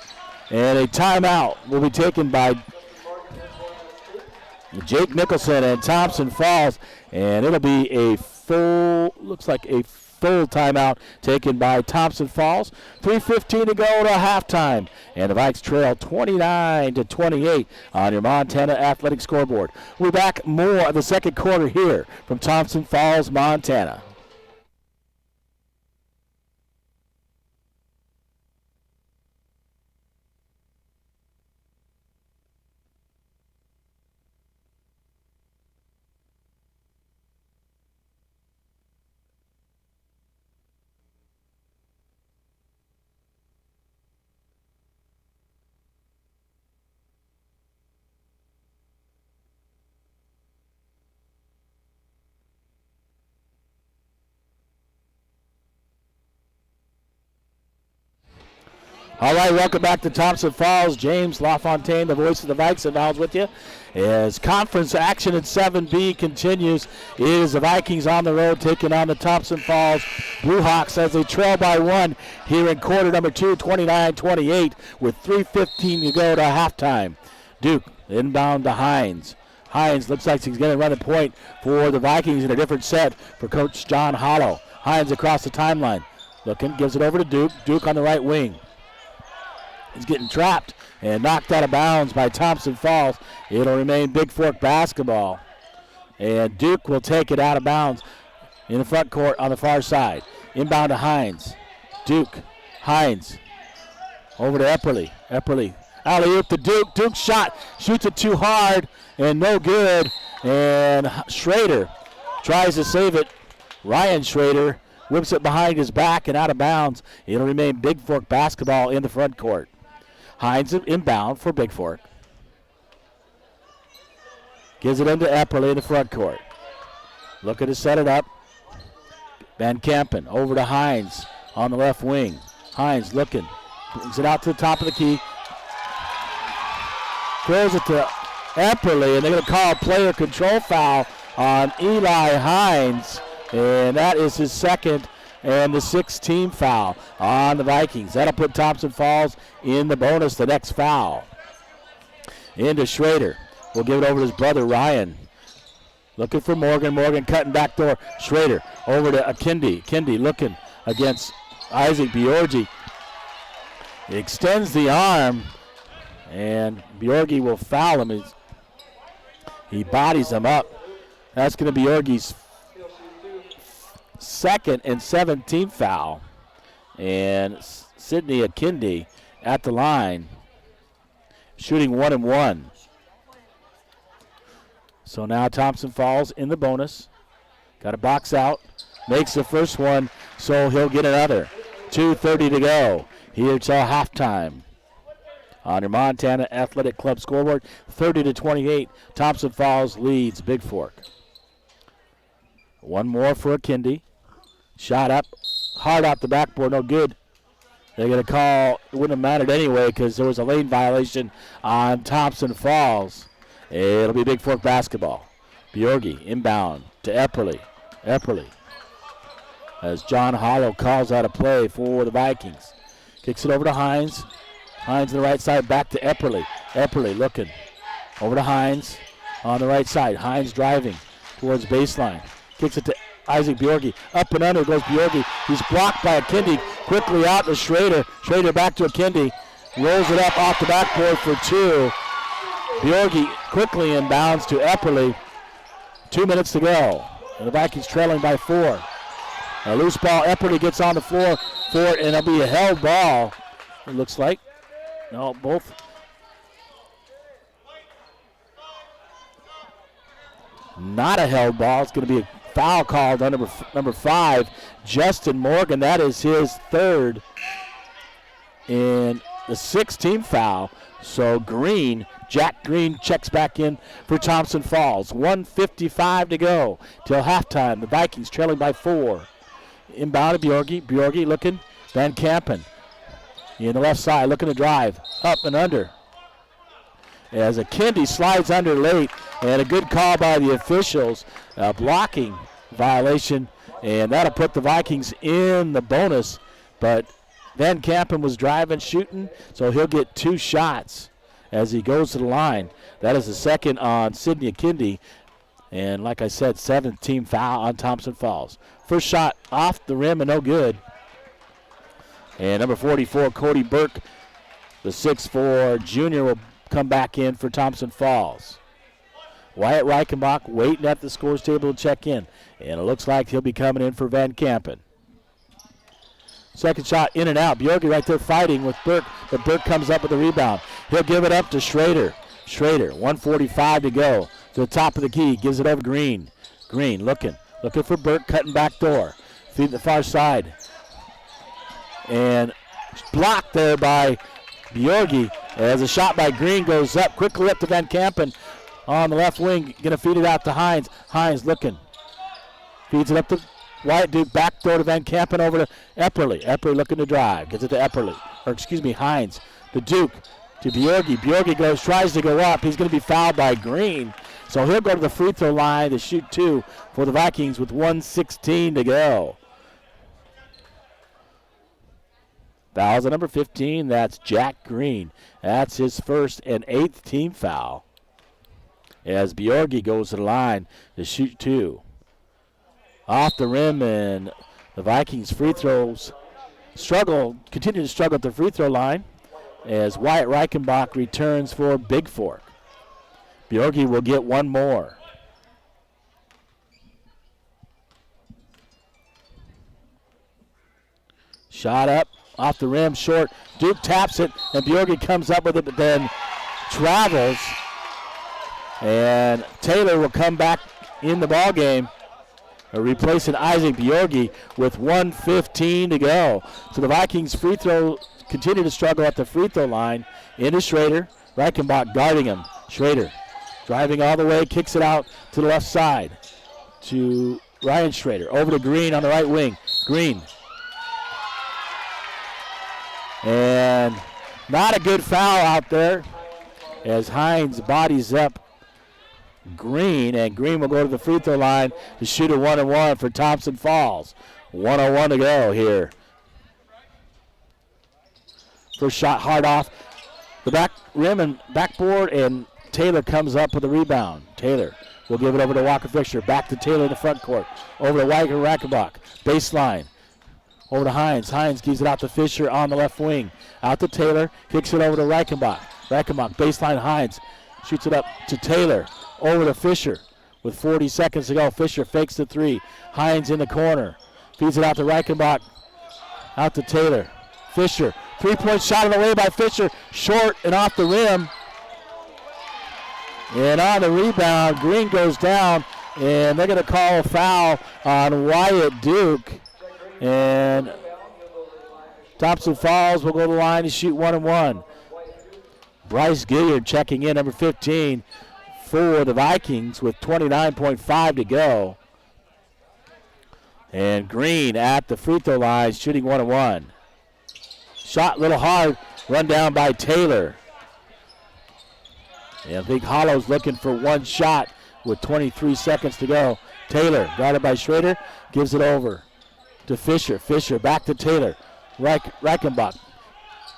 And a timeout will be taken by Jake Nicholson and Thompson Falls. And it'll be a full, looks like a full timeout taken by Thompson Falls. 3:15 to go to halftime. And the Vikes trail 29-28 on your Montana Athletic scoreboard. We're back more of the second quarter here from Thompson Falls, Montana. All right, welcome back to Thompson Falls. James LaFontaine, the voice of the Vikes and Vals with you. As conference action at 7B continues, it is the Vikings on the road taking on the Thompson Falls Blue Hawks as they trail by 1 here in quarter number 2, 29-28, with 3:15 to go to halftime. Duke inbound to Hines. Hines looks like he's going to run a point for the Vikings in a different set for Coach John Hollow. Hines across the timeline. Looking, gives it over to Duke. Duke on the right wing. He's getting trapped and knocked out of bounds by Thompson Falls. It'll remain Bigfork basketball. And Duke will take it out of bounds in the front court on the far side. Inbound to Hines. Duke. Hines. Over to Epperly. Epperly. Alley-oop to Duke. Duke shot. Shoots it too hard and no good. And Schrader tries to save it. Ryan Schrader whips it behind his back and out of bounds. It'll remain Bigfork basketball in the front court. Hines inbound for Bigfork. Gives it into Epperly in the front court. Looking to set it up. Van Kampen over to Hines on the left wing. Hines looking. Brings it out to the top of the key. Throws it to Epperly, and they're going to call a player control foul on Eli Hines. And that is his second and the 6th team foul on the Vikings. That'll put Thompson Falls in the bonus, the next foul. Into Schrader. We'll give it over to his brother, Ryan. Looking for Morgan. Morgan cutting back door. Schrader over to Kendi. Kendi looking against Isaac Bjorgi. He extends the arm, and Bjorgi will foul him. He bodies him up. That's going to be Bjorgi's second and 17th foul. And Sidney Akindi at the line, shooting 1 and 1. So now Thompson Falls in the bonus. Got a box out. Makes the first one, so he'll get another. 2:30 to go here till halftime. On your Montana Athletic Club scoreboard, 30-28. Thompson Falls leads Bigfork. One more for Akindi. Shot up, hard off the backboard, no good. They're going to call, it wouldn't have mattered anyway because there was a lane violation on Thompson Falls. It'll be Bigfork basketball. Bjorgi inbound to Epperly. Epperly. As John Hollow calls out a play for the Vikings. Kicks it over to Hines. Hines on the right side, back to Epperly. Epperly looking. Over to Hines on the right side. Hines driving towards baseline. Kicks it to Isaac Bjorgi. Up and under goes Bjorgi. He's blocked by Akindi. Quickly out to Schrader. Schrader back to Akindi. Rolls it up off the backboard for 2. Bjorgi quickly inbounds to Epperly. 2 minutes to go. And the Vikings trailing by 4. A loose ball. Epperly gets on the floor for it, and it'll be a held ball, it looks like. No, both. Not a held ball. It's going to be a foul called on number 5, Justin Morgan. That is his third and the 6th team foul. So Jack Green checks back in for Thompson Falls. 1:55 to go till halftime. The Vikings trailing by 4. Inbound to Bjorgi. Bjorgi looking. Van Kampen in the left side looking to drive. Up and under. As Akindi slides under late, and a good call by the officials. A blocking violation, and that'll put the Vikings in the bonus. But Van Kampen was driving, shooting, so he'll get 2 shots as he goes to the line. That is the second on Sidney Akindi. And like I said, 7th team foul on Thompson Falls. First shot off the rim and no good. And number 44, Cody Burke, the 6'4 junior, will come back in for Thompson Falls. Wyatt Reichenbach waiting at the scores table to check in. And it looks like he'll be coming in for Van Kampen. Second shot in and out. Bjorgi right there fighting with Burke, but Burke comes up with the rebound. He'll give it up to Schrader. Schrader, 1:45 to go. To the top of the key, gives it over Green. Green looking for Burke, cutting back door. Feeding the far side. And blocked there by Bjorgi as a shot by Green goes up, quickly up to Van Kampen on the left wing. Going to feed it out to Hines. Hines looking. Feeds it up to Wyatt Duke back throw to Van Kampen over to Epperly. Epperly looking to drive. Gets it to Epperly. Hines. To Duke. To Bjorgi. Bjorgi tries to go up. He's going to be fouled by Green. So he'll go to the free throw line to shoot 2 for the Vikings with 1:16 to go. Fouls at number 15. That's Jack Green. That's his first and 8th team foul. As Bjorgi goes to the line to shoot 2. Off the rim, and the Vikings free throws continue to struggle at the free throw line as Wyatt Reichenbach returns for Bigfork. Bjorgi will get one more. Shot up, off the rim, short. Duke taps it, and Bjorgi comes up with it, but then travels. And Taylor will come back in the ball game, replacing Isaac Bjorgi with 1:15 to go. So the Vikings free throw continue to struggle at the free throw line. Into Schrader. Reichenbach guarding him. Schrader driving all the way, kicks it out to the left side to Ryan Schrader. Over to Green on the right wing. Green. And not a good foul out there as Hines bodies up Green, and Green will go to the free throw line to shoot a 1-and-1 for Thompson Falls. 1:01 to go here. First shot hard off the back rim and backboard, and Taylor comes up with a rebound. Taylor will give it over to Walker Fisher. Back to Taylor in the front court. Over to Reichenbach. Baseline. Over to Hines. Hines gives it out to Fisher on the left wing. Out to Taylor. Kicks it over to Reichenbach. Reichenbach, baseline Hines. Shoots it up to Taylor. Over to Fisher with 40 seconds to go. Fisher fakes the 3. Hines in the corner. Feeds it out to Reichenbach. Out to Taylor. Fisher. 3-point shot on the way by Fisher. Short and off the rim. And on the rebound, Green goes down, and they're going to call a foul on Wyatt Duke. And Thompson Falls will go to the line to shoot 1-and-1. Bryce Gilliard checking in, number 15, for the Vikings with 29.5 to go. And Green at the free throw line shooting 1-and-1. Shot a little hard, run down by Taylor. And Big Hollow's looking for one shot with 23 seconds to go. Taylor, guarded by Schrader, gives it over to Fisher. Fisher back to Taylor. Reichenbach.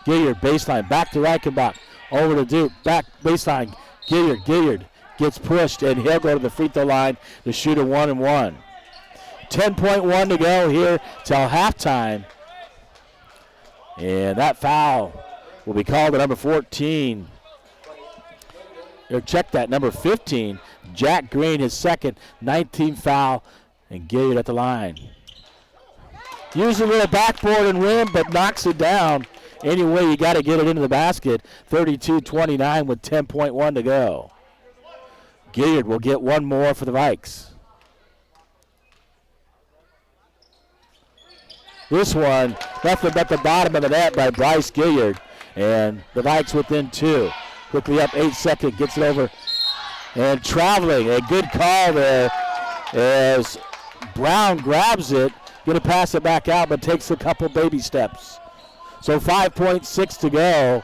Gilliard, baseline, back to Reichenbach. Over to Duke, back baseline. Gilliard gets pushed, and he'll go to the free throw line to shoot a 1-and-1. 10.1 to go here till halftime. And that foul will be called to number 14. Or check that, number 15. Jack Green, his second, 19th foul, and Gilliard at the line. Uses a little backboard and rim, but knocks it down. Anyway, you got to get it into the basket. 32-29 with 10.1 to go. Gilliard will get one more for the Vikes. This one, nothing but the bottom of the net by Bryce Gilliard. And the Vikes within 2. Quickly up 8 seconds, gets it over. And traveling, a good call there as Brown grabs it. Going to pass it back out, but takes a couple baby steps. So 5.6 to go.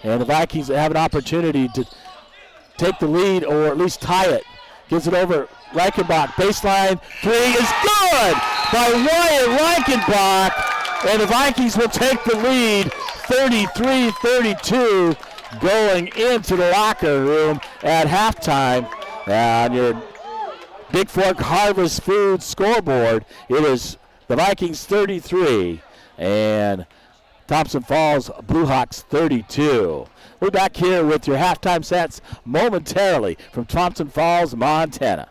And the Vikings have an opportunity to take the lead or at least tie it. Gives it over Reichenbach. Baseline 3 is good by Wyatt Reichenbach. And the Vikings will take the lead 33-32 going into the locker room at halftime. On your Bigfork Harvest Food scoreboard, it is the Vikings 33 and Thompson Falls Blue Hawks 32. We're back here with your halftime sets momentarily from Thompson Falls, Montana.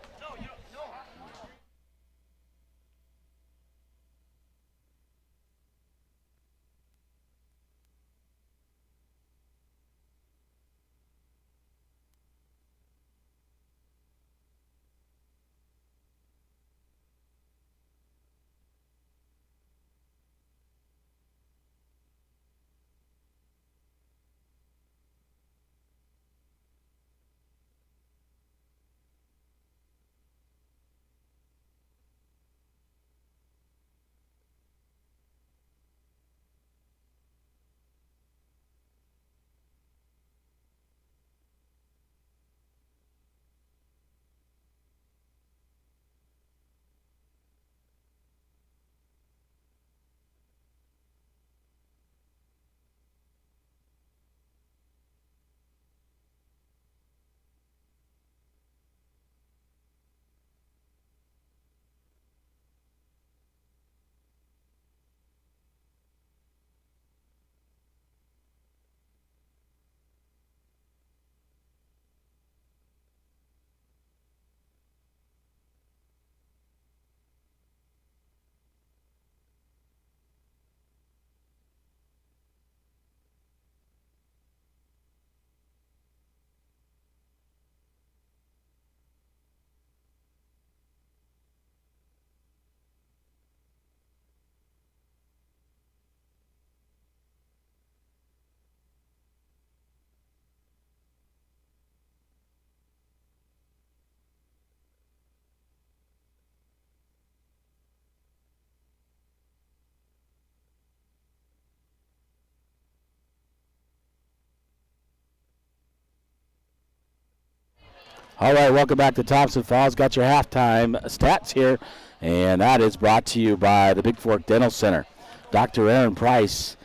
All right, welcome back to Thompson Falls. Got your halftime stats here, and that is brought to you by the Bigfork Dental Center. Dr. Aaron Price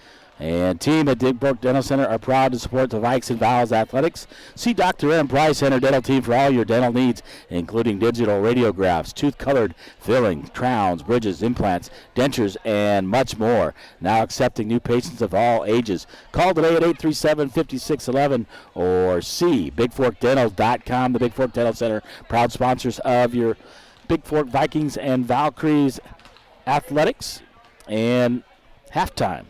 and team at Bigfork Dental Center are proud to support the Vikes and Vowels athletics. See Dr. Aaron Price and her dental team for all your dental needs, including digital radiographs, tooth-colored filling, crowns, bridges, implants, dentures, and much more. Now accepting new patients of all ages. Call today at 837-5611 or see bigforkdental.com. The Bigfork Dental Center, proud sponsors of your Bigfork Vikings and Valkyries athletics. And halftime.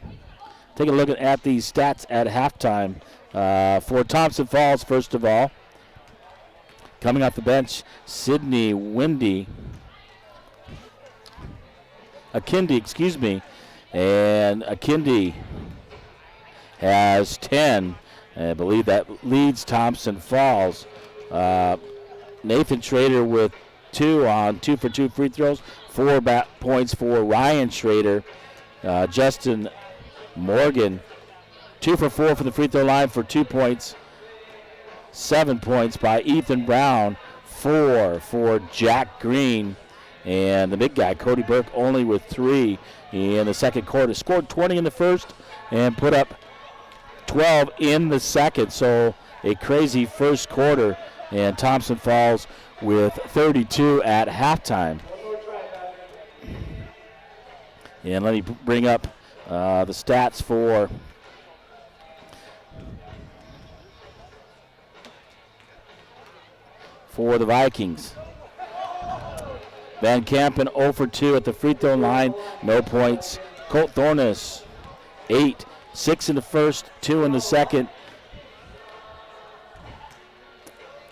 Take a look at these stats at halftime for Thompson Falls, first of all. Coming off the bench, Sydney Akindi, and Akindi has 10. I believe that leads Thompson Falls. Nathan Schrader with 2 on 2 for 2 free throws, 4 points for Ryan Schrader. Justin Morgan, 2 for 4 from the free throw line for 2 points. 7 points by Ethan Brown, 4 for Jack Green. And the big guy, Cody Burke, only with 3 in the second quarter. Scored 20 in the first and put up 12 in the second. So a crazy first quarter. And Thompson Falls with 32 at halftime. And let me bring up the stats for the Vikings. Van Kampen 0 for 2 at the free throw line, no points. Colt Thornes 8, 6 in the first, 2 in the second.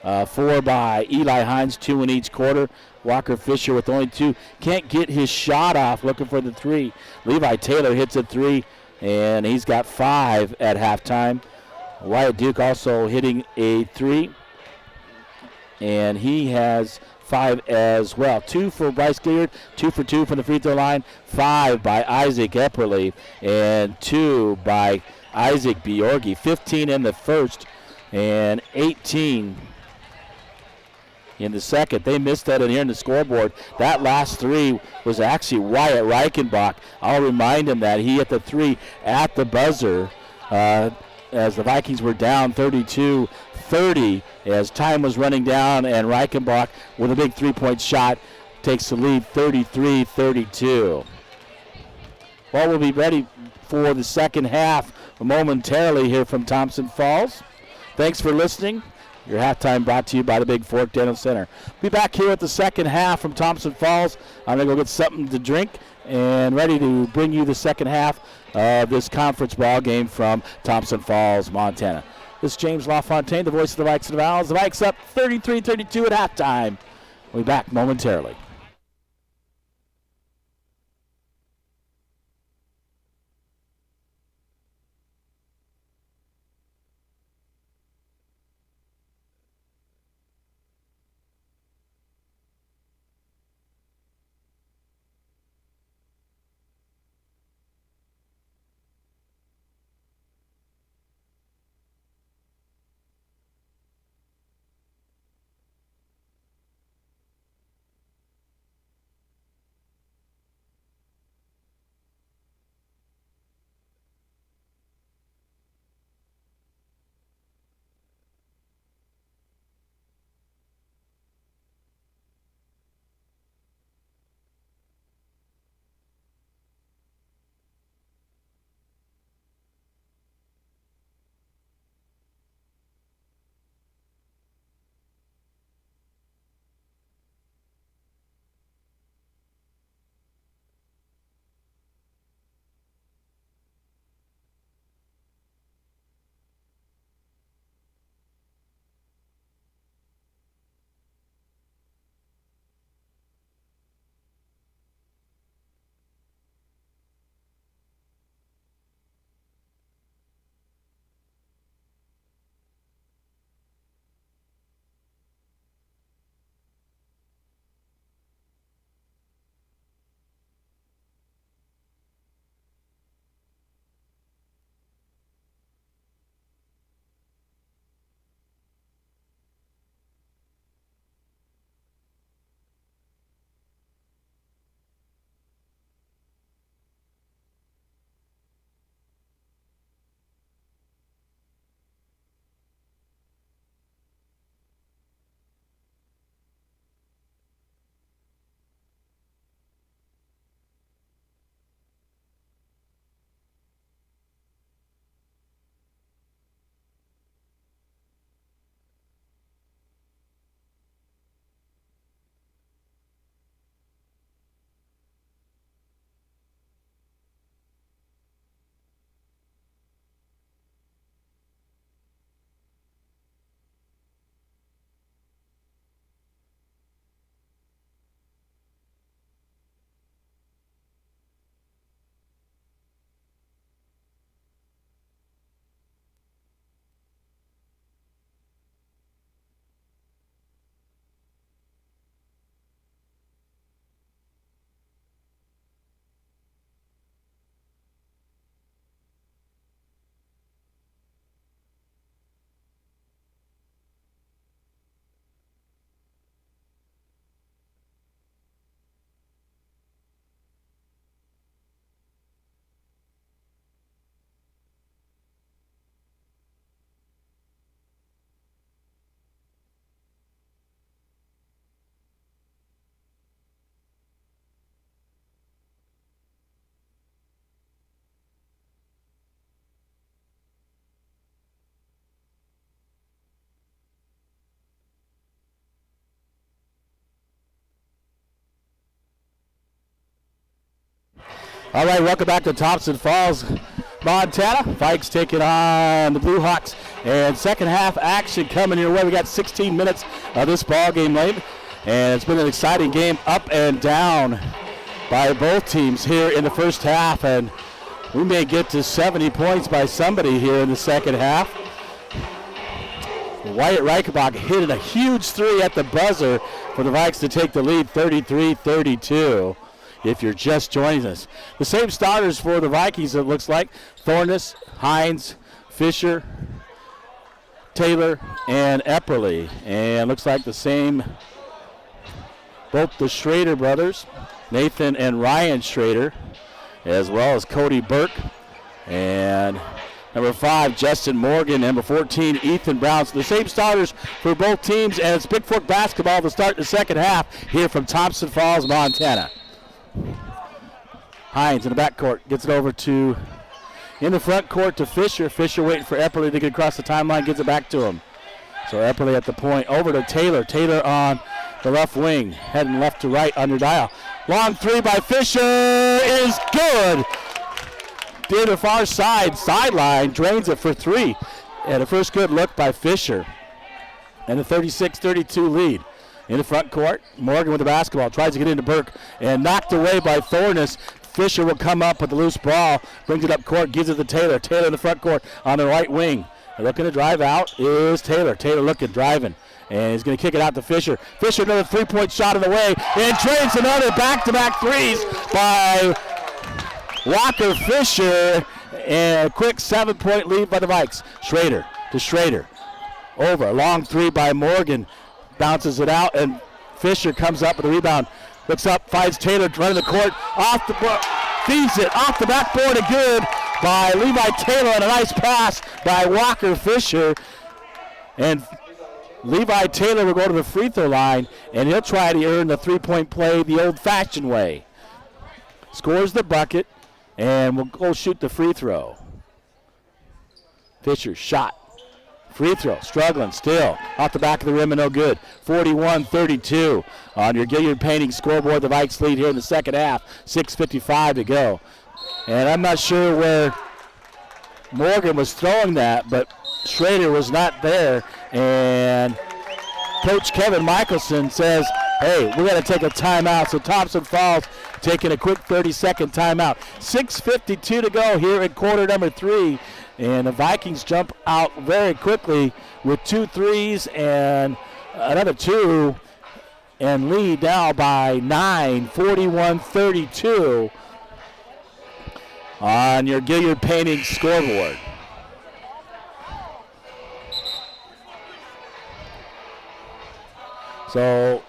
4 by Eli Hines, 2 in each quarter. Walker Fisher with only 2. Can't get his shot off, looking for the 3. Levi Taylor hits a 3, and he's got 5 at halftime. Wyatt Duke also hitting a 3, and he has 5 as well. 2 for Bryce Gillard, 2 for 2 from the free throw line. 5 by Isaac Epperly, and 2 by Isaac Bjorgi. 15 in the first, and 18 in the second. They missed that in here in the scoreboard. That last 3 was actually Wyatt Reichenbach. I'll remind him that he hit the 3 at the buzzer as the Vikings were down 32-30 as time was running down, and Reichenbach with a big 3-point shot takes the lead 33-32. Well, we'll be ready for the second half momentarily here from Thompson Falls. Thanks for listening. Your halftime brought to you by the Bigfork Dental Center. Be back here at the second half from Thompson Falls. I'm going to go get something to drink and ready to bring you the second half of this conference ball game from Thompson Falls, Montana. This is James LaFontaine, the voice of the Vikes and the Vowels. The Vikes up 33-32 at halftime. We'll be back momentarily. All right, welcome back to Thompson Falls, Montana. Vikes taking on the Blue Hawks. And second half action coming your way. We got 16 minutes of this ball game late. And it's been an exciting game up and down by both teams here in the first half. And we may get to 70 points by somebody here in the second half. Wyatt Reichenbach hitting a huge three at the buzzer for the Vikes to take the lead 33-32. If you're just joining us. The same starters for the Vikings, it looks like. Thornus, Hines, Fisher, Taylor, and Epperly. And looks like the same, both the Schrader brothers, Nathan and Ryan Schrader, as well as Cody Burke. And number 5, Justin Morgan. Number 14, Ethan Brown. So the same starters for both teams, and it's Bigfork basketball to start the second half here from Thompson Falls, Montana. Hines in the backcourt gets it over to, in the front court to Fisher. Fisher waiting for Epperly to get across the timeline, gets it back to him. So Epperly at the point, over to Taylor. Taylor on the left wing, heading left to right on your dial. Long three by Fisher is good. To the far sideline, drains it for three. And a first good look by Fisher. And a 36-32 lead. In the front court, Morgan with the basketball, tries to get into Burke, and knocked away by Thornus. Fisher will come up with the loose ball, brings it up court, gives it to Taylor. Taylor in the front court on the right wing. And looking to drive out is Taylor. Taylor looking, driving, and he's going to kick it out to Fisher. Fisher another three-point shot in the way, and trades another back-to-back threes by Walker Fisher, and a quick 7-point lead by the Vikes. Schrader to Schrader. Over, a long three by Morgan. Bounces it out, and Fisher comes up with a rebound. Looks up, finds Taylor running the court. Off the feeds it off the backboard and good by Levi Taylor, and a nice pass by Walker Fisher. And Levi Taylor will go to the free throw line, and he'll try to earn the three-point play the old-fashioned way. Scores the bucket, and will go shoot the free throw. Fisher shot. Free throw, struggling still. Off the back of the rim and no good. 41-32 on your Gilliard Painting scoreboard. The Vikes lead here in the second half. 6:55 to go. And I'm not sure where Morgan was throwing that, but Schrader was not there. And Coach Kevin Michelson says, hey, we got to take a timeout. So Thompson Falls taking a quick 30-second timeout. 6:52 to go here in quarter number 3. And the Vikings jump out very quickly with 2 threes and another 2, and lead now by 9, 41-32 on your Gilliard Painting scoreboard. So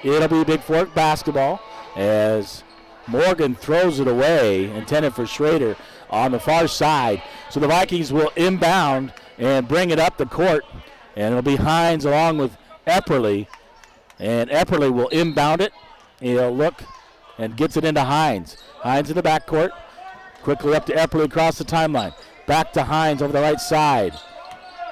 it'll be Bigfork basketball as Morgan throws it away, intended for Schrader on the far side. So the Vikings will inbound and bring it up the court, and it'll be Hines along with Epperly, and Epperly will inbound it. He'll look and gets it into Hines. Hines in the backcourt, quickly up to Epperly across the timeline. Back to Hines over the right side.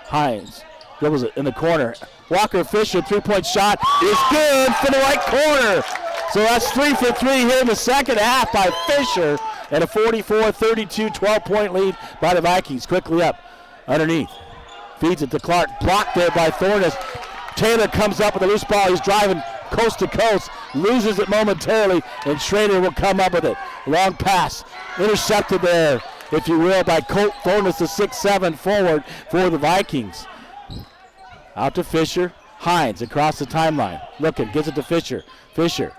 Hines dribbles it in the corner. Walker Fisher, three-point shot is good for the right corner. So that's 3 for 3 here in the second half by Fisher, and a 44-32 12-point lead by the Vikings. Quickly up underneath. Feeds it to Clark. Blocked there by Thornus. Taylor comes up with a loose ball. He's driving coast to coast. Loses it momentarily, and Schrader will come up with it. Long pass. Intercepted there, if you will, by Colt Thornus, the 6'7" forward for the Vikings. Out to Fisher. Hines across the timeline. Looking. Gives it to Fisher. Fisher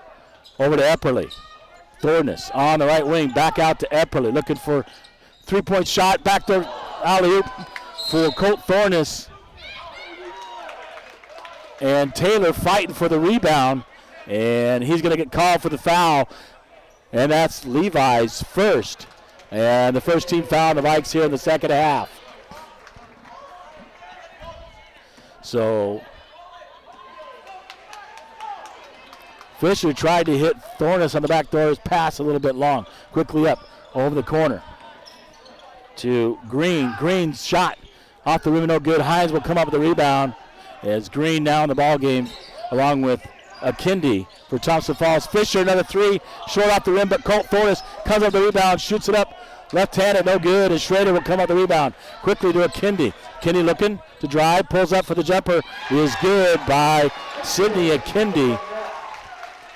over to Epperly. Thornus on the right wing, back out to Epperly, looking for three-point shot, backdoor alley-oop for Colt Thornus. And Taylor fighting for the rebound, and he's going to get called for the foul, and that's Levi's first. And the first team foul on the Vikes here in the second half. So Fisher tried to hit Thornus on the back door. His pass a little bit long. Quickly up over the corner to Green. Green's shot off the rim, no good. Hines will come up with the rebound as Green now in the ball game along with Akindi for Thompson Falls. Fisher, another three, short off the rim, but Colt Thornis comes up the rebound, shoots it up, left-handed, no good, and Schrader will come up the rebound. Quickly to Akindi. Akindi looking to drive, pulls up for the jumper, is good by Sydney Akindi.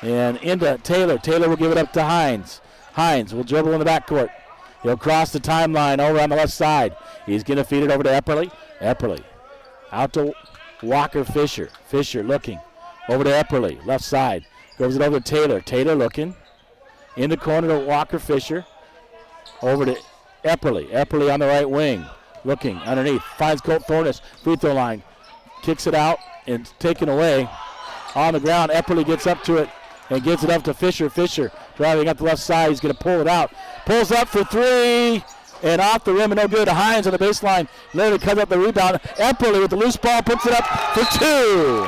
And into Taylor. Taylor will give it up to Hines. Hines will dribble in the backcourt. He'll cross the timeline over on the left side. He's going to feed it over to Epperly. Epperly out to Walker Fisher. Fisher looking over to Epperly, left side. Goes it over to Taylor. Taylor looking in the corner to Walker Fisher. Over to Epperly. Epperly on the right wing. Looking underneath. Finds Colt Thornis. Free throw line. Kicks it out and taken away. On the ground. Epperly gets up to it and gets it up to Fisher. Fisher driving up the left side. He's going to pull it out. Pulls up for three. And off the rim and no good. Hines on the baseline. Literally comes up the rebound. Epperly with the loose ball puts it up for two.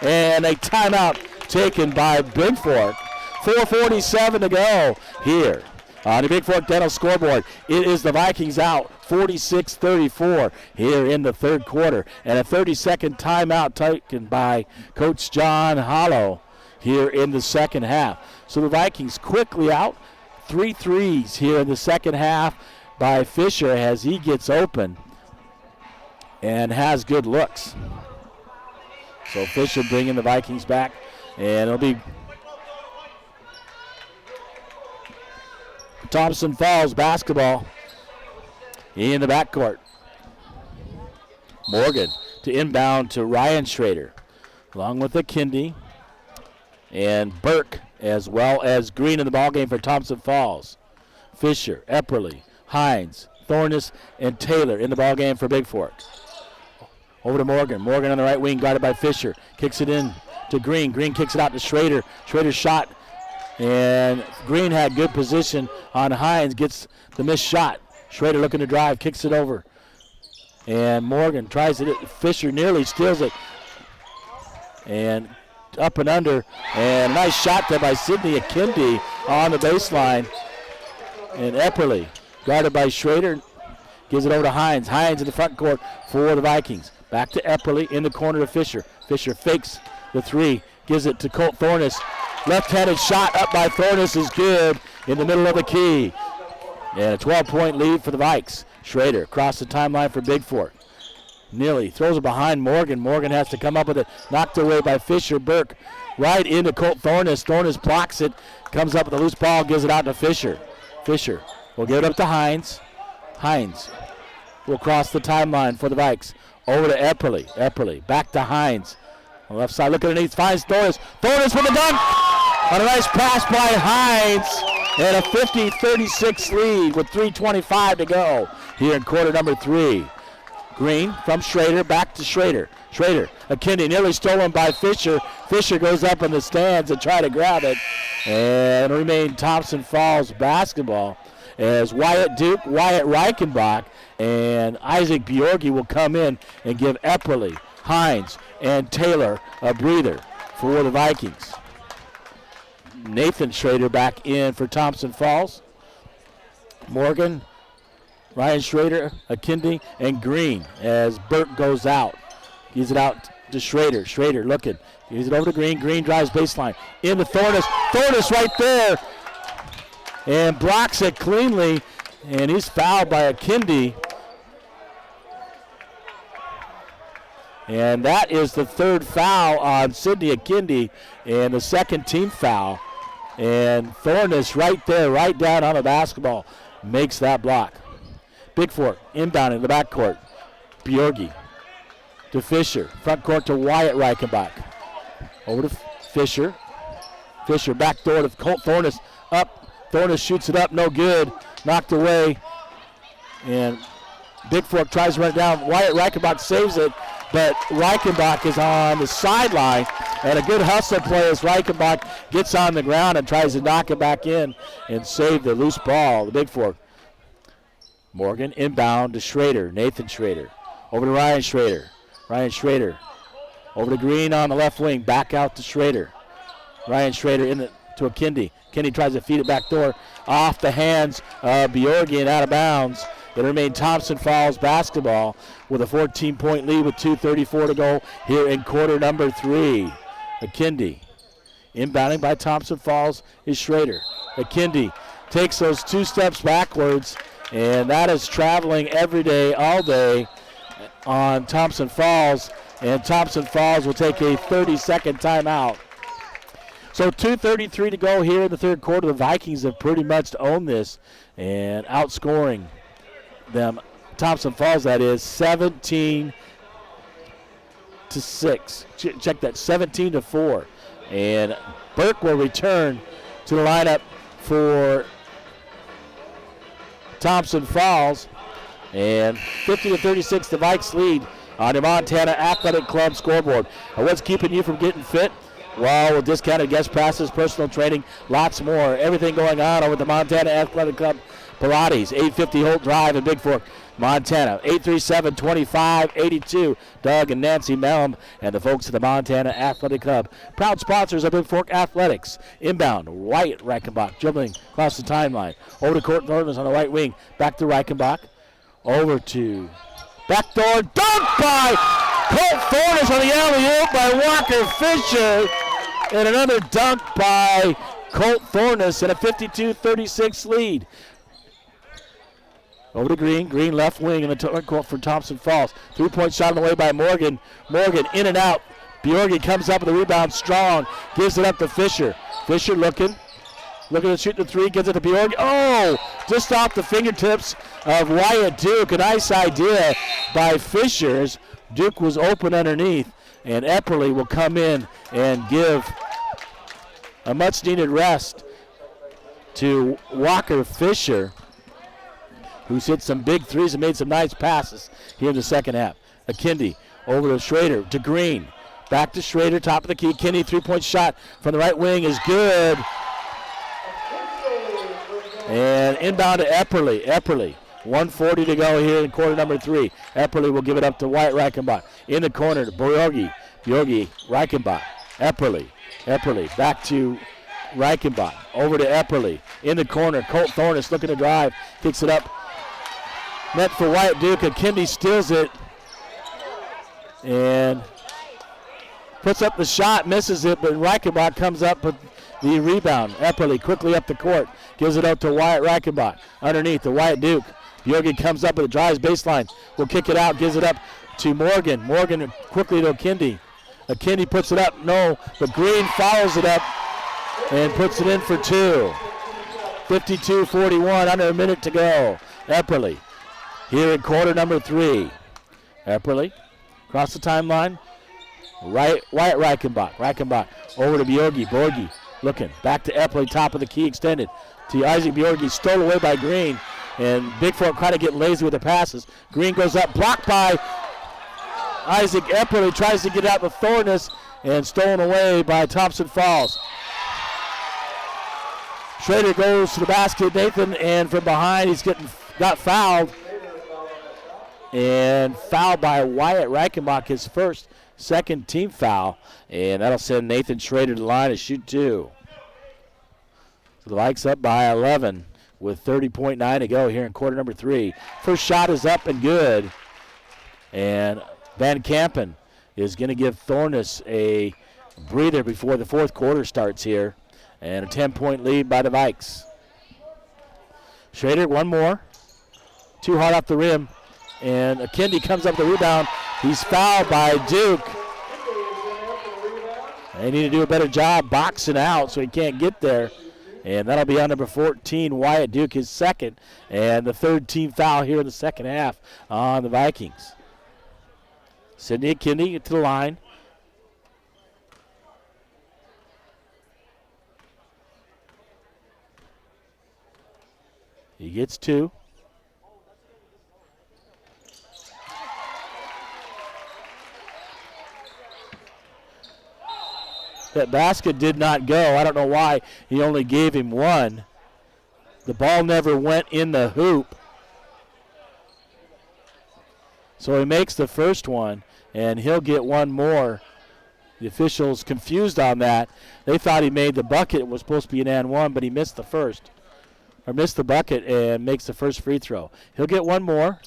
And a timeout taken by Bigfork. 4:47 to go here on the Bigfork Dental scoreboard. It is the Vikings out 46-34 here in the third quarter. And a 30-second timeout taken by Coach John Hollow here in the second half. So the Vikings quickly out. 3 threes here in the second half by Fisher as he gets open and has good looks. So Fisher bringing the Vikings back, and it'll be Thompson Falls basketball in the backcourt. Morgan to inbound to Ryan Schrader, along with Akindi and Burke, as well as Green in the ballgame for Thompson Falls. Fisher, Epperly, Hines, Thornis, and Taylor in the ballgame for Bigfork. Over to Morgan. Morgan on the right wing, guarded by Fisher. Kicks it in to Green. Green kicks it out to Schrader. Schrader's shot, and Green had good position on Hines. Gets the missed shot. Schrader looking to drive, kicks it over. And Morgan tries it. Fisher nearly steals it. And up and under, and a nice shot there by Sydney Akindi on the baseline. And Epperly, guarded by Schrader, gives it over to Hines. Hines in the front court for the Vikings. Back to Epperly in the corner to Fisher. Fisher fakes the three, gives it to Colt Thornis. Left-handed shot up by Thornis is good in the middle of the key. And a 12-point lead for the Vikes. Schrader across the timeline for Bigfork. Nearly throws it behind Morgan. Morgan has to come up with it. Knocked away by Fisher. Burke right into Colt Thornis. Thornis blocks it. Comes up with a loose ball. Gives it out to Fisher. Fisher will give it up to Hines. Hines will cross the timeline for the Vikes. Over to Epperly. Epperly back to Hines. On the left side, look underneath. Finds Thornis. Thornis with a dunk. On a nice pass by Hines. And a 50-36 lead with 3:25 to go here in quarter number 3. Green from Schrader, back to Schrader. Schrader, Akindi nearly stolen by Fisher. Fisher goes up in the stands and try to grab it. And remain Thompson Falls basketball as Wyatt Duke, Wyatt Reichenbach, and Isaac Bjorgi will come in and give Epperly, Hines, and Taylor a breather for the Vikings. Nathan Schrader back in for Thompson Falls. Morgan, Ryan Schrader, Akindi, and Green as Burke goes out. Gives it out to Schrader. Schrader looking. Gives it over to Green. Green drives baseline. Into Thornis. Thornis right there. And blocks it cleanly. And he's fouled by Akindi. And that is the third foul on Sydney Akindi. And the second team foul. And Thornis right there, right down on the basketball, makes that block. Bigfork inbound in the backcourt. Bjorgi to Fisher. Front court to Wyatt Reichenbach. Over to Fisher. Fisher backdoor to Colt Thornis. Up. Thornis shoots it up. No good. Knocked away. And Bigfork tries to run it down. Wyatt Reichenbach saves it. But Reichenbach is on the sideline. And a good hustle play as Reichenbach gets on the ground and tries to knock it back in and save the loose ball. The Bigfork. Morgan inbound to Schrader, Nathan Schrader. Over to Ryan Schrader. Ryan Schrader over to Green on the left wing. Back out to Schrader. Ryan Schrader to Akindi. Akindi tries to feed it back door. Off the hands of Bjorgi and out of bounds. It remained Thompson Falls basketball with a 14-point lead with 2:34 to go here in quarter number 3. Akindi. Inbounding by Thompson Falls is Schrader. Akindi takes those 2 steps backwards, and that is traveling every day, all day on Thompson Falls, and Thompson Falls will take a 30-second timeout. So 2:33 to go here in the third quarter. The Vikings have pretty much owned this and outscoring them. Thompson Falls, that is, 17-6. Check that, 17-4. And Burke will return to the lineup for Thompson Falls. And 50-36, the Vikes lead on the Montana Athletic Club scoreboard. And what's keeping you from getting fit? Well, with discounted guest passes, personal training, lots more. Everything going on over at the Montana Athletic Club Pilates, 850 Holt Drive in Bigfork, Montana. 837-2582. Doug and Nancy Mellum and the folks at the Montana Athletic Club. Proud sponsors of Bigfork Athletics. Inbound, Wyatt Reichenbach dribbling across the timeline. Over to Court Thornton on the right wing. Back to Reichenbach. Over to backdoor dunk by Colt Thornton on the alley-oop by Walker Fisher. And another dunk by Colt Thornton and a 52-36 lead. Over to Green. Green left wing in the court for Thompson Falls. 3-point shot on the way by Morgan. Morgan in and out. Bjorgi comes up with the rebound strong. Gives it up to Fisher. Fisher looking to shoot the 3. Gives it to Bjorgi. Oh! Just off the fingertips of Wyatt Duke. A nice idea by Fisher as Duke was open underneath. And Epperly will come in and give a much-needed rest to Walker Fisher, who's hit some big threes and made some nice passes here in the second half. Akindi over to Schrader, to Green. Back to Schrader, top of the key. Akindi, 3-point shot from the right wing is good. And inbound to Epperly. Epperly, 1:40 to go here in quarter number 3. Epperly will give it up to Wyatt Reichenbach. In the corner to Bjorgi. Bjorgi, Reichenbach. Epperly. Epperly back to Reichenbach. Over to Epperly. In the corner, Colt Thornton looking to drive. Kicks it up. Net for Wyatt Duke. Akindi steals it. And puts up the shot, misses it, but Reichenbach comes up with the rebound. Epperly quickly up the court. Gives it out to Wyatt Reichenbach. Underneath to Wyatt Duke. Bjorgi comes up with a drives baseline. Will kick it out. Gives it up to Morgan. Morgan quickly to Akindi. Akindi puts it up. No, but Green follows it up and puts it in for 2. 52-41, under a minute to go. Epperly here in quarter number 3. Epperly across the timeline. Wyatt Reichenbach. Reichenbach over to Bjorgi. Bjorgi looking back to Epperly, top of the key, extended to Isaac Bjorgi. Stole away by Green. And Bigfork kind of getting lazy with the passes. Green goes up, blocked by Isaac Epperly. Tries to get out with Thornton and stolen away by Thompson Falls. Schrader goes to the basket, Nathan, and from behind he's got fouled. And fouled by Wyatt Reichenbach, his second team foul. And that'll send Nathan Schrader to the line to shoot 2. So the Vikes up by 11 with 30.9 to go here in quarter number 3. First shot is up and good. And Van Kampen is going to give Thornton a breather before the fourth quarter starts here. And a 10-point lead by the Vikes. Schrader, one more. Too hard off the rim. And Akindi comes up with the rebound. He's fouled by Duke. They need to do a better job boxing out so he can't get there. And that'll be on number 14, Wyatt Duke, his second. And the third team foul here in the second half on the Vikings. Sidney Akindi to the line. He gets 2. That basket did not go. I don't know why he only gave him 1. The ball never went in the hoop. So he makes the first one, and he'll get 1 more. The officials confused on that. They thought he made the bucket. It was supposed to be an and 1, but he missed the first. Or missed the bucket and makes the first free throw. He'll get 1 more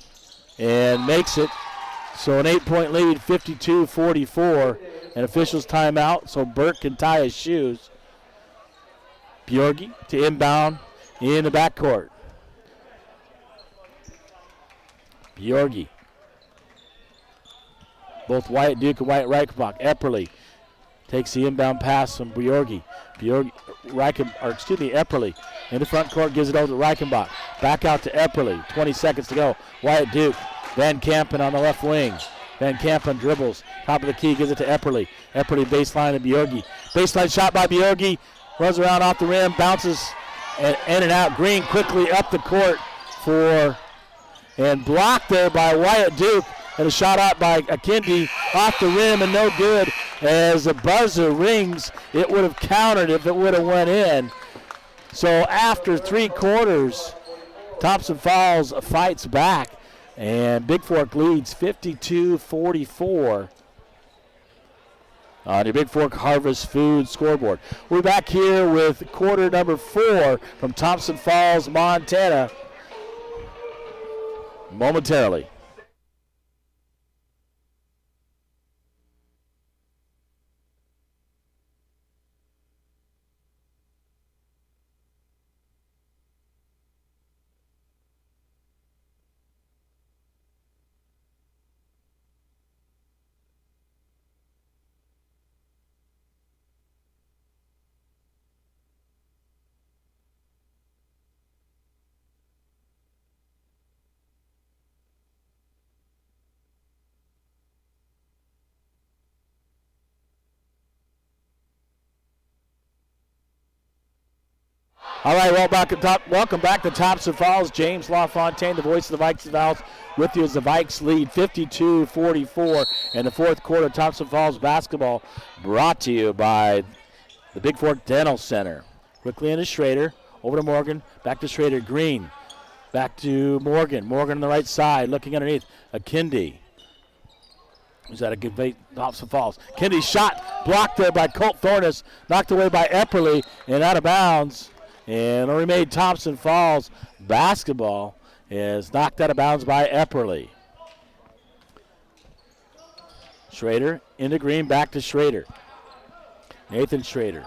and makes it. So an 8-point lead, 52-44. An official's timeout so Burke can tie his shoes. Bjorgi to inbound in the backcourt. Bjorgi. Both Wyatt Duke and Wyatt Reichenbach. Epperly takes the inbound pass from Bjorgi. Epperly in the front court gives it over to Reichenbach. Back out to Epperly. 20 seconds to go. Wyatt Duke. Van Kampen on the left wing. Van Kampen dribbles. Top of the key gives it to Epperly. Epperly baseline to Bjorgi. Baseline shot by Bjorgi. Runs around off the rim. Bounces and in and out. Green quickly up the court and blocked there by Wyatt Duke. And a shot out by Akindi off the rim and no good. As the buzzer rings, it would have countered if it would have went in. So after 3 quarters, Thompson Falls fights back, and Bigfork leads 52-44 on your Bigfork Harvest Food scoreboard. We're back here with quarter number 4 from Thompson Falls, Montana, momentarily. All right, welcome back to Thompson Falls. James LaFontaine, the voice of the Vikings Valves, with you as the Vikes lead 52-44 in the fourth quarter. Thompson Falls basketball brought to you by the Bigfork Dental Center. Quickly into Schrader, over to Morgan, back to Schrader. Green, back to Morgan. Morgan on the right side, looking underneath. Akindi. Is that a good bait? Thompson Falls. Kindy's shot blocked there by Colt Thornus, knocked away by Epperly and out of bounds. And already made Thompson Falls basketball is knocked out of bounds by Epperly. Schrader into Green, back to Schrader. Nathan Schrader.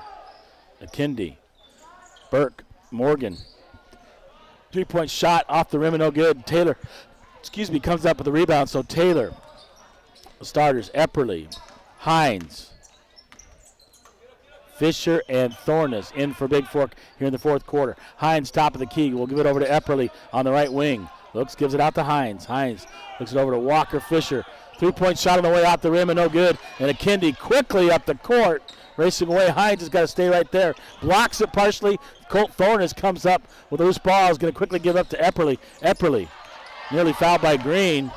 Akindi. Burke. Morgan. 3-point shot off the rim and no good. Taylor, comes up with the rebound. So Taylor, the starters, Epperly, Hines, Fisher, and Thornus in for Bigfork here in the fourth quarter. Hines, top of the key. We'll give it over to Epperly on the right wing. Gives it out to Hines. Hines looks it over to Walker Fisher. 3-point shot on the way out the rim and no good. And Akindi quickly up the court, racing away. Hines has got to stay right there. Blocks it partially. Colt Thornus comes up with a loose ball. Is going to quickly give up to Epperly. Epperly nearly fouled by Green.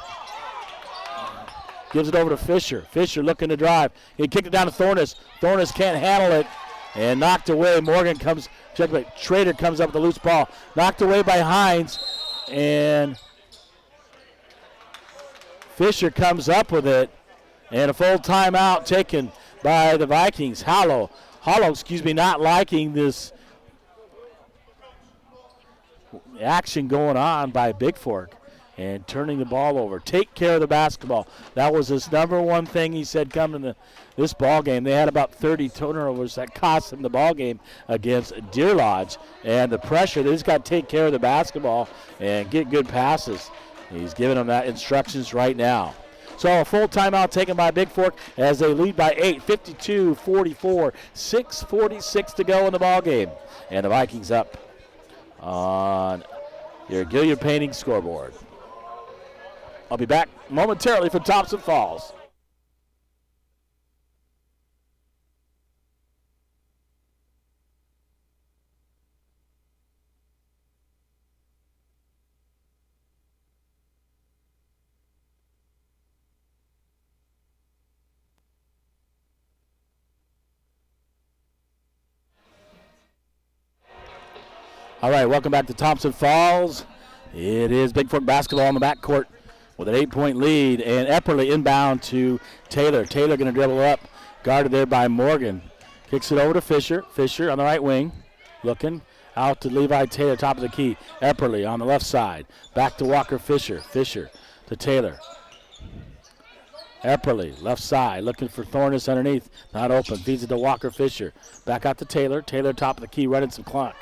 Gives it over to Fisher. Fisher looking to drive. He kicked it down to Thornus. Thornus can't handle it and knocked away. Schrader comes up with a loose ball. Knocked away by Hines, and Fisher comes up with it. And a full timeout taken by the Vikings. Hollow, not liking this action going on by Bigfork and turning the ball over. Take care of the basketball. That was his number one thing he said coming to this ball game. They had about 30 turnovers that cost them the ball game against Deer Lodge. And the pressure, they just got to take care of the basketball and get good passes. He's giving them that instructions right now. So a full timeout taken by Bigfork as they lead by 8, 52-44, 6:46 to go in the ball game. And the Vikings up on your Gilliard Painting scoreboard. I'll be back momentarily for Thompson Falls. All right, welcome back to Thompson Falls. It is Bigfork basketball on the backcourt with an 8-point lead, and Epperly inbound to Taylor. Taylor going to dribble up, guarded there by Morgan. Kicks it over to Fisher. Fisher on the right wing, looking out to Levi Taylor, top of the key. Epperly on the left side, back to Walker Fisher. Fisher to Taylor. Epperly, left side, looking for Thornus underneath. Not open. Feeds it to Walker Fisher. Back out to Taylor. Taylor top of the key, running some clock.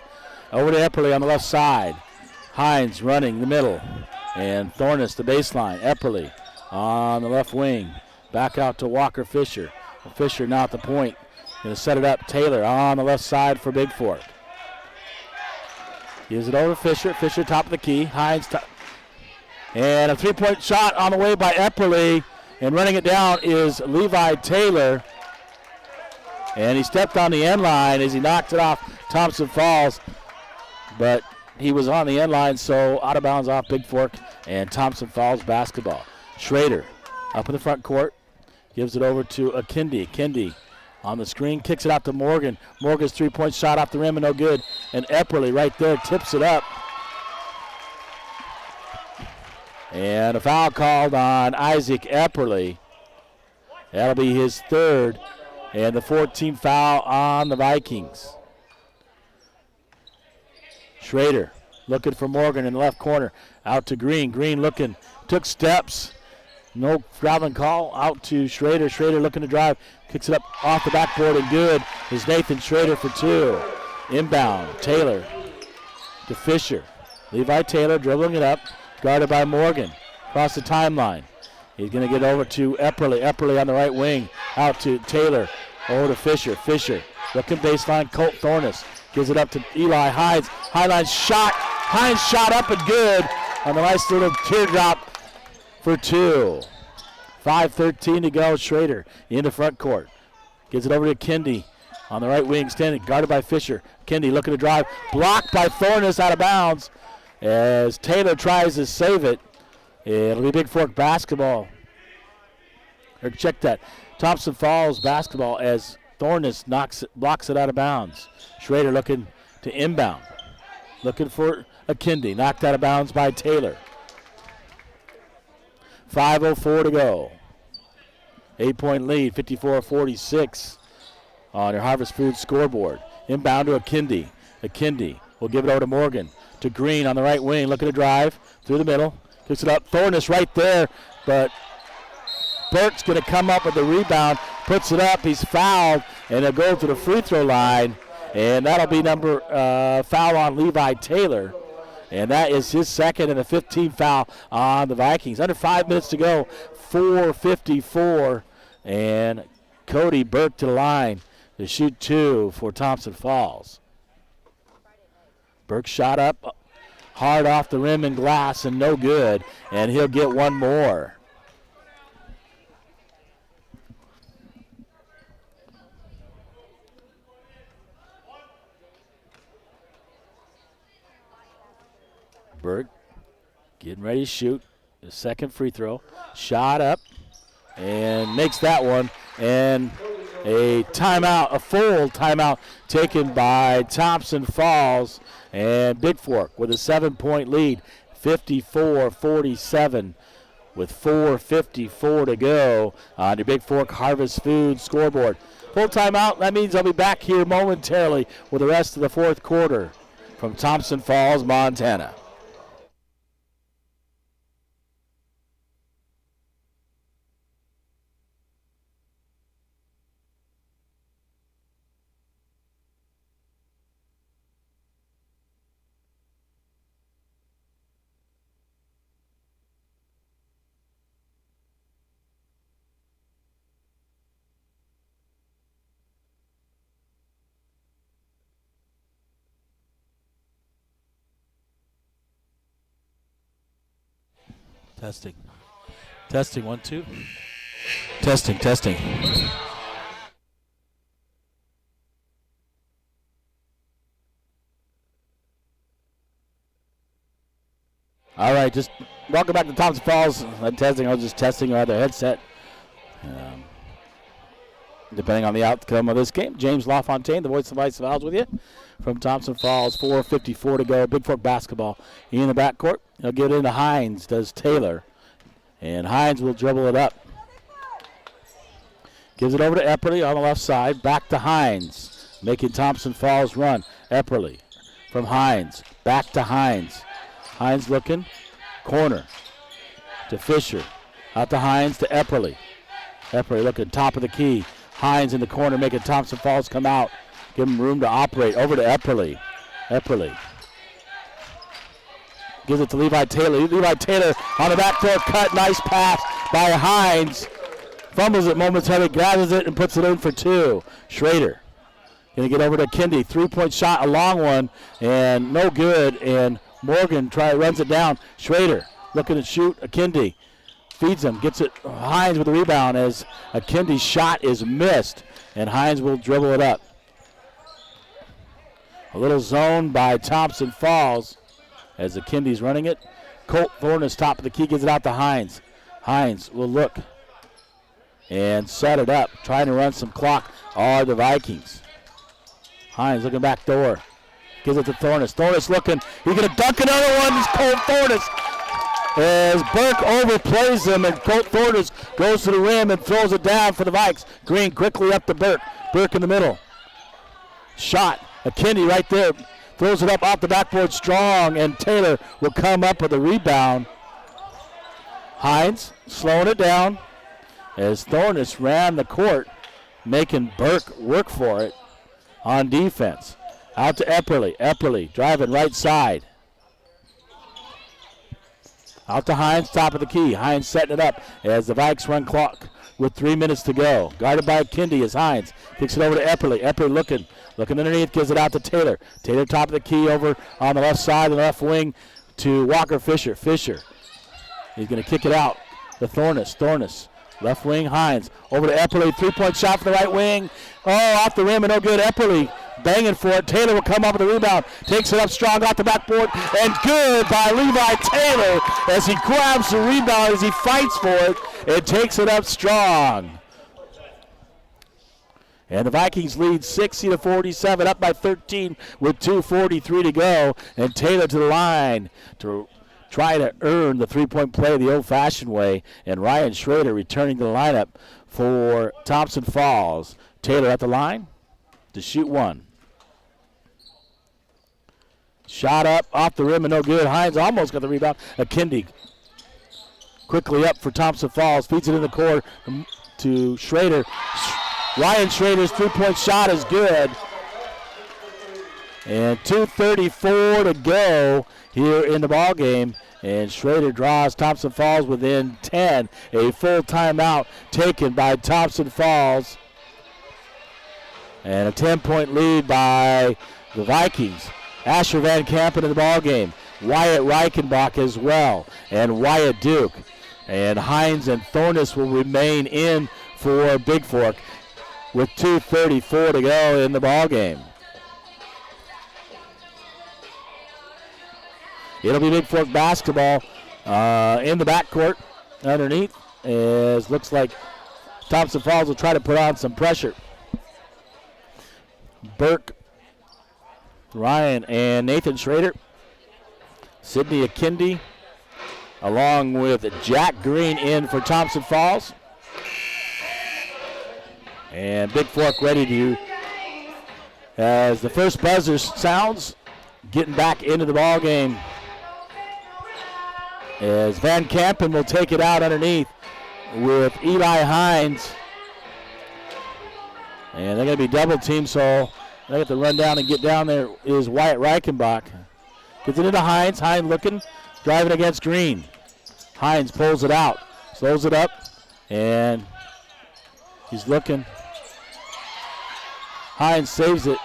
Over to Epperly on the left side. Hines running the middle. And Thornus, the baseline. Epperly on the left wing. Back out to Walker Fisher. Fisher now at the point. Going to set it up. Taylor on the left side for Bigfork. Gives it over to Fisher. Fisher top of the key. Hines top. And a three-point shot on the way by Epperly. And running it down is Levi Taylor. And he stepped on the end line as he knocked it off Thompson Falls. But he was on the end line, so out of bounds off Bigfork and Thompson Falls basketball. Schrader up in the front court. Gives it over to Akindi. Akindi on the screen, kicks it out to Morgan. Morgan's three-point shot off the rim and no good. And Epperly right there tips it up. And a foul called on Isaac Epperly. That'll be his third. And the 14th foul on the Vikings. Schrader looking for Morgan in the left corner. Out to Green. Green looking. Took steps. No traveling call. Out to Schrader. Schrader looking to drive. Kicks it up off the backboard and good. Is Nathan Schrader for two. Inbound. Taylor to Fisher. Levi Taylor dribbling it up. Guarded by Morgan. Across the timeline. He's going to get over to Epperly. Epperly on the right wing. Out to Taylor. Over to Fisher. Fisher looking baseline. Colt Thornus gives it up to Eli Hines. Highline shot. Hines shot up and good on the nice little teardrop for two. 5:13 to go. Schrader in the front court. Gives it over to Kendi on the right wing. Standing guarded by Fisher. Kendi looking to drive. Blocked by Thornus out of bounds. As Taylor tries to save it. It'll be Bigfork basketball. Or check that. Thompson Falls basketball as Thornus blocks it out of bounds. Schrader looking to inbound. Looking for Akindi. Knocked out of bounds by Taylor. 5:04 to go. 8-point lead, 54-46 on your Harvest Foods scoreboard. Inbound to Akindi. Akindi will give it over to Morgan. To Green on the right wing, looking to drive through the middle. Kicks it up. Thornus right there, but Burke's going to come up with the rebound. Puts it up. He's fouled, and he'll go to the free throw line. And that'll be foul on Levi Taylor. And that is his second and the 15th foul on the Vikings. Under 5 minutes to go, 4:54. And Cody Burke to the line to shoot two for Thompson Falls. Burke shot up hard off the rim and glass and no good. And he'll get one more. Burke getting ready to shoot. The second free throw. Shot up and makes that one. And a timeout, a full timeout taken by Thompson Falls. And Bigfork with a 7-point lead, 54-47 with 4:54 to go on the Bigfork Harvest Foods scoreboard. Full timeout, that means I'll be back here momentarily with the rest of the fourth quarter from Thompson Falls, Montana. Testing. Testing, 1, 2. Testing, testing. All right, just welcome back to Thompson Falls. Testing, I was just testing our other headset. Depending on the outcome of this game, James LaFontaine, the voice of Ice Valves with you from Thompson Falls. 4:54 to go. Bigfork basketball in the backcourt. He'll get it into Hines, does Taylor. And Hines will dribble it up. Gives it over to Epperly on the left side. Back to Hines, making Thompson Falls run. Epperly from Hines. Back to Hines. Hines looking. Corner to Fisher. Out to Hines to Epperly. Epperly looking top of the key. Hines in the corner making Thompson Falls come out. Give him room to operate. Over to Epperly. Epperly gives it to Levi Taylor. Levi Taylor on the backdoor cut. Nice pass by Hines. Fumbles it momentarily, gathers it, and puts it in for two. Schrader going to get over to Kendi. 3-point shot, a long one, and no good. And Morgan runs it down. Schrader looking to shoot. Kendi feeds him, gets it. Hines with the rebound as Kendi's shot is missed, and Hines will dribble it up. A little zone by Thompson Falls as Kendi's running it. Colt Thornus top of the key, gives it out to Hines. Hines will look and set it up, trying to run some clock are the Vikings. Hines looking back door. Gives it to Thornus. Thornus looking. He's going to dunk another one. It's Colt Thornus. As Burke overplays him, and Colt Thornus goes to the rim and throws it down for the Vikes. Green quickly up to Burke. Burke in the middle. Shot. Kendi right there. Throws it up off the backboard strong, and Taylor will come up with a rebound. Hines slowing it down as Thornus ran the court, making Burke work for it on defense. Out to Epperly. Epperly driving right side. Out to Hines, top of the key. Hines setting it up as the Vikes run clock with 3 minutes to go. Guarded by Kendi as Hines kicks it over to Epperly. Epperly looking underneath, gives it out to Taylor. Taylor top of the key over on the left side of the left wing to Walker Fisher. Fisher, he's going to kick it out to Thornus. Thornus, left wing, Hines. Over to Epperly, 3-point shot from the right wing. Oh, off the rim and no good. Epperly banging for it. Taylor will come up with the rebound. Takes it up strong off the backboard. And good by Levi Taylor as he grabs the rebound as he fights for it and takes it up strong. And the Vikings lead 60-47, up by 13 with 2:43 to go. And Taylor to the line to try to earn the 3-point play the old-fashioned way. And Ryan Schrader returning to the lineup for Thompson Falls. Taylor at the line to shoot one. Shot up off the rim and no good. Hines almost got the rebound. Kendi quickly up for Thompson Falls. Feeds it in the court to Schrader. Ryan Schrader's 3-point shot is good. And 2:34 to go here in the ball game. And Schrader draws Thompson Falls within 10. A full timeout taken by Thompson Falls. And a 10-point lead by the Vikings. Asher Van Kampen in the ball game. Wyatt Reichenbach as well. And Wyatt Duke. And Hines and Thornus will remain in for Bigfork with 2:34 to go in the ball game. It'll be Bigfork basketball in the backcourt underneath, as looks like Thompson Falls will try to put on some pressure. Burke, Ryan, and Nathan Schrader. Sidney Kendi, along with Jack Green in for Thompson Falls. And Bigfork ready to, as the first buzzer sounds, getting back into the ball game. As Van Kampen will take it out underneath with Eli Hines. And they're going to be double teamed, so they have to run down and get down there is Wyatt Reichenbach. Gets it into Hines. Hines looking, driving against Green. Hines pulls it out, slows it up, and he's looking. Hines saves it.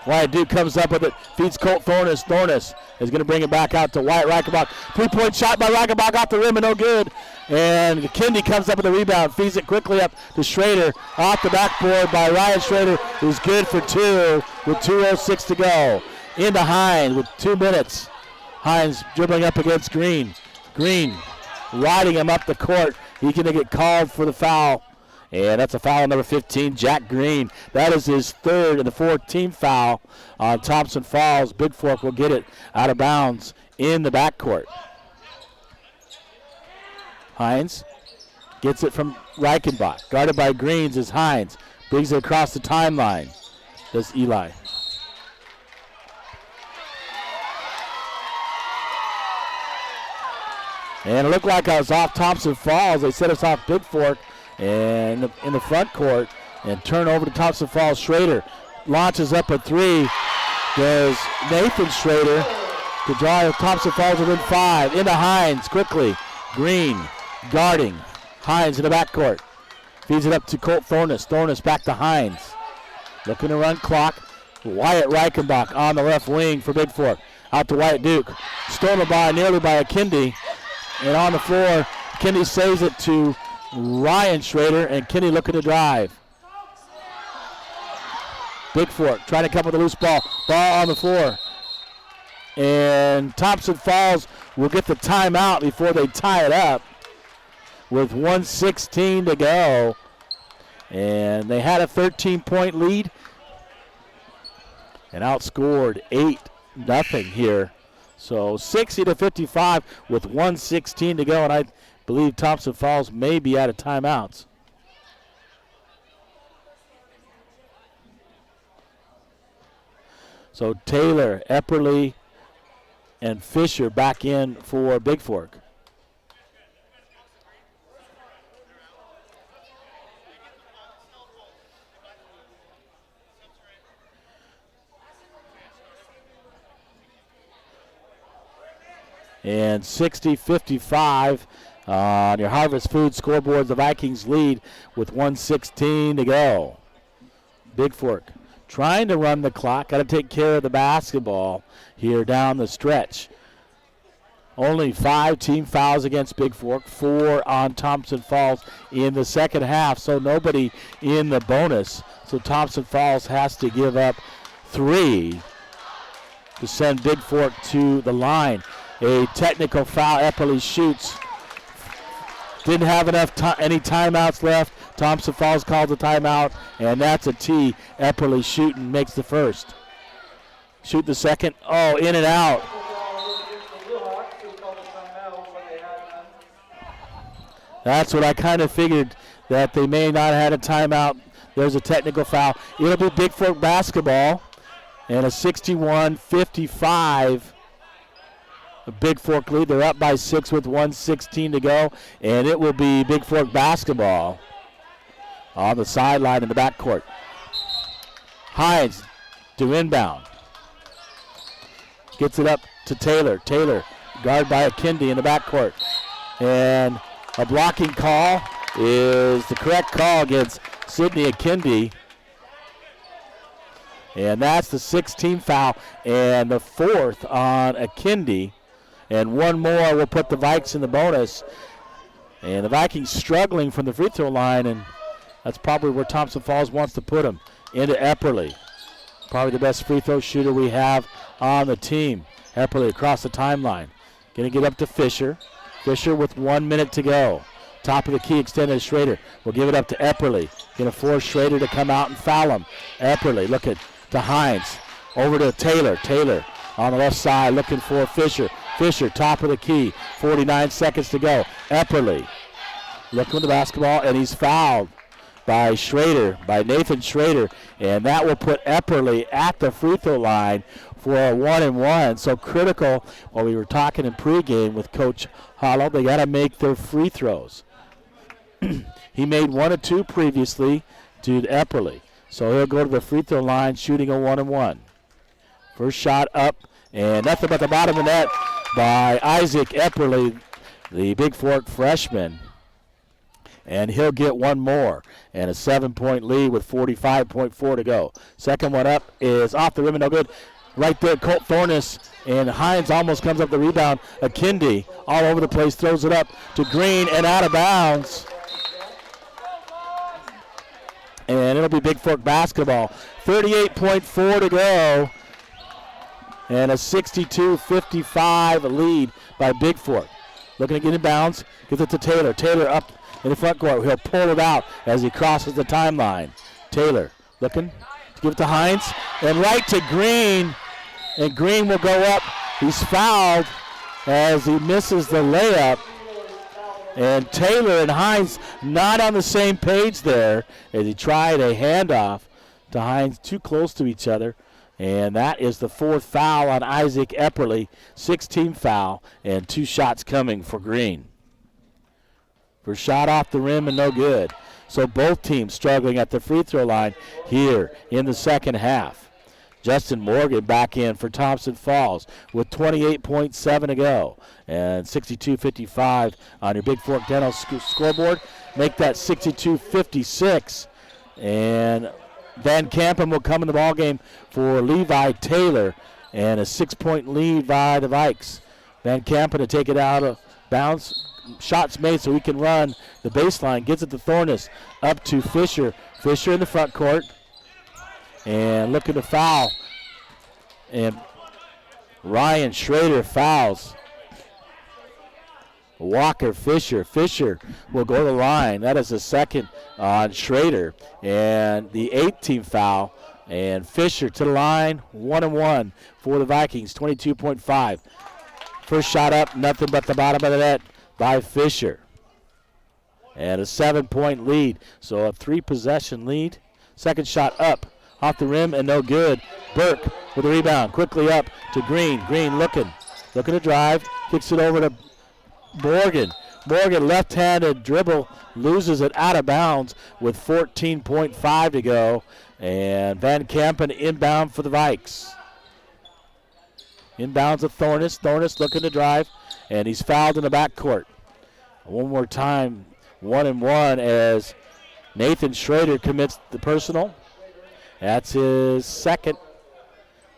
Wyatt Duke comes up with it, feeds Colt Thornus. Thornus is going to bring it back out to Wyatt Reichenbach. 3-point shot by Reichenbach off the rim and no good. And Kendi comes up with the rebound, feeds it quickly up to Schrader. Off the backboard by Ryan Schrader, who's good for two with 2:06 to go. Into Hines with 2 minutes. Hines dribbling up against Green. Green riding him up the court. He's going to get called for the foul. And that's a foul number 15, Jack Green. That is his third and the 14th foul on Thompson Falls. Bigfork will get it out of bounds in the backcourt. Hines gets it from Reichenbach. Guarded by Greens is Hines. Brings it across the timeline. Does Eli. And it looked like I was off Thompson Falls. They set us off Bigfork and in the front court. And turn over to Thompson Falls. Schrader launches up a three. Does Nathan Schrader to draw Thompson Falls within 5. Into Hines quickly. Green guarding. Hines in the backcourt. Feeds it up to Colt Thornus. Thornus back to Hines. Looking to run clock. Wyatt Reichenbach on the left wing for Bigfork. Out to Wyatt Duke. Stolen by nearly by Akindi. And on the floor, Akindi saves it to Ryan Schrader, and Akindi looking to drive. Bigfork trying to come with a loose ball. Ball on the floor. And Thompson Falls will get the timeout before they tie it up with 1:16 to go. And they had a 13-point lead and outscored 8-0 here. So 60-55 with 1:16 to go, and I believe Thompson Falls may be out of timeouts. So Taylor, Epperly, and Fisher back in for Bigfork. And 60-55 on your Harvest Food scoreboard. The Vikings lead with 1:16 to go. Bigfork trying to run the clock. Got to take care of the basketball here down the stretch. Only 5 team fouls against Bigfork, 4 on Thompson Falls in the second half, so nobody in the bonus. So Thompson Falls has to give up 3 to send Bigfork to the line. A technical foul. Epperly shoots. Didn't have enough any timeouts left. Thompson Falls calls a timeout, and that's a T. Epperly shooting makes the first. Shoot the second. Oh, in and out. That's what I kind of figured, that they may not have had a timeout. There's a technical foul. It'll be Bigfork basketball, and a 61-55 Bigfork lead. They're up by 6 with 1:16 to go, and it will be Bigfork basketball on the sideline in the backcourt. Hines to inbound. Gets it up to Taylor. Taylor, guarded by Akindi in the backcourt. And a blocking call is the correct call against Sidney Akindi. And that's the 16th foul and the 4th on Akindi. And one more will put the Vikes in the bonus. And the Vikings struggling from the free throw line, and that's probably where Thompson Falls wants to put him, into Epperly. Probably the best free throw shooter we have on the team. Epperly across the timeline. Going to get up to Fisher. Fisher with 1 minute to go. Top of the key extended to Schrader. We'll give it up to Epperly. Going to force Schrader to come out and foul him. Epperly looking to Hines. Over to Taylor. Taylor on the left side looking for Fisher. Fisher, top of the key. 49 seconds to go. Epperly looking at the basketball, and he's fouled by Schrader, by Nathan Schrader, and that will put Epperly at the free throw line for a 1-and-1. So critical, while we were talking in pregame with Coach Hollow, they got to make their free throws. He made 1 of 2 previously to Epperly. So he'll go to the free throw line shooting a 1-and-1. First shot up, and nothing but the bottom of the net by Isaac Epperly, the Bigfork freshman. And he'll get one more, and a 7-point lead with 45.4 to go. Second one up is off the rim and no good. Right there, Colt Thornus, and Hines almost comes up the rebound. Akindi all over the place, throws it up to Green and out of bounds. And it'll be Bigfork basketball. 38.4 to go. And a 62-55 lead by Bigfork. Looking to get in bounds. Gives it to Taylor. Taylor up in the front court. He'll pull it out as he crosses the timeline. Taylor looking to give it to Hines. And right to Green. And Green will go up. He's fouled as he misses the layup. And Taylor and Hines not on the same page there as he tried a handoff to Hines, too close to each other. And that is the 4th foul on Isaac Epperly. 16 foul and 2 shots coming for Green. First shot off the rim and no good. So both teams struggling at the free throw line here in the second half. Justin Morgan back in for Thompson Falls with 28.7 to go. And 62-55 on your Big Fork Dental scoreboard. Make that 62-56. And Van Kampen will come in the ballgame for Levi Taylor. And a 6-point lead by the Vikes. Van Kampen to take it out of bounds. Shots made so he can run the baseline. Gets it to Thornus. Up to Fisher. Fisher in the front court. And looking to foul. And Ryan Schrader fouls. Walker Fisher. Fisher will go to the line. That is the second on Schrader. And the 8th foul. And Fisher to the line. 1-1 for the Vikings. 22.5. First shot up. Nothing but the bottom of the net by Fisher. And a 7-point lead. So a 3-possession lead. Second shot up. Off the rim and no good. Burke with a rebound. Quickly up to Green. Green looking to drive. Kicks it over to Morgan. Morgan left-handed dribble. Loses it out of bounds with 14.5 to go. And Van Kampen inbound for the Vikes. Inbounds of Thornus. Thornus looking to drive. And he's fouled in the backcourt. One more time. 1-1 as Nathan Schrader commits the personal. That's his second.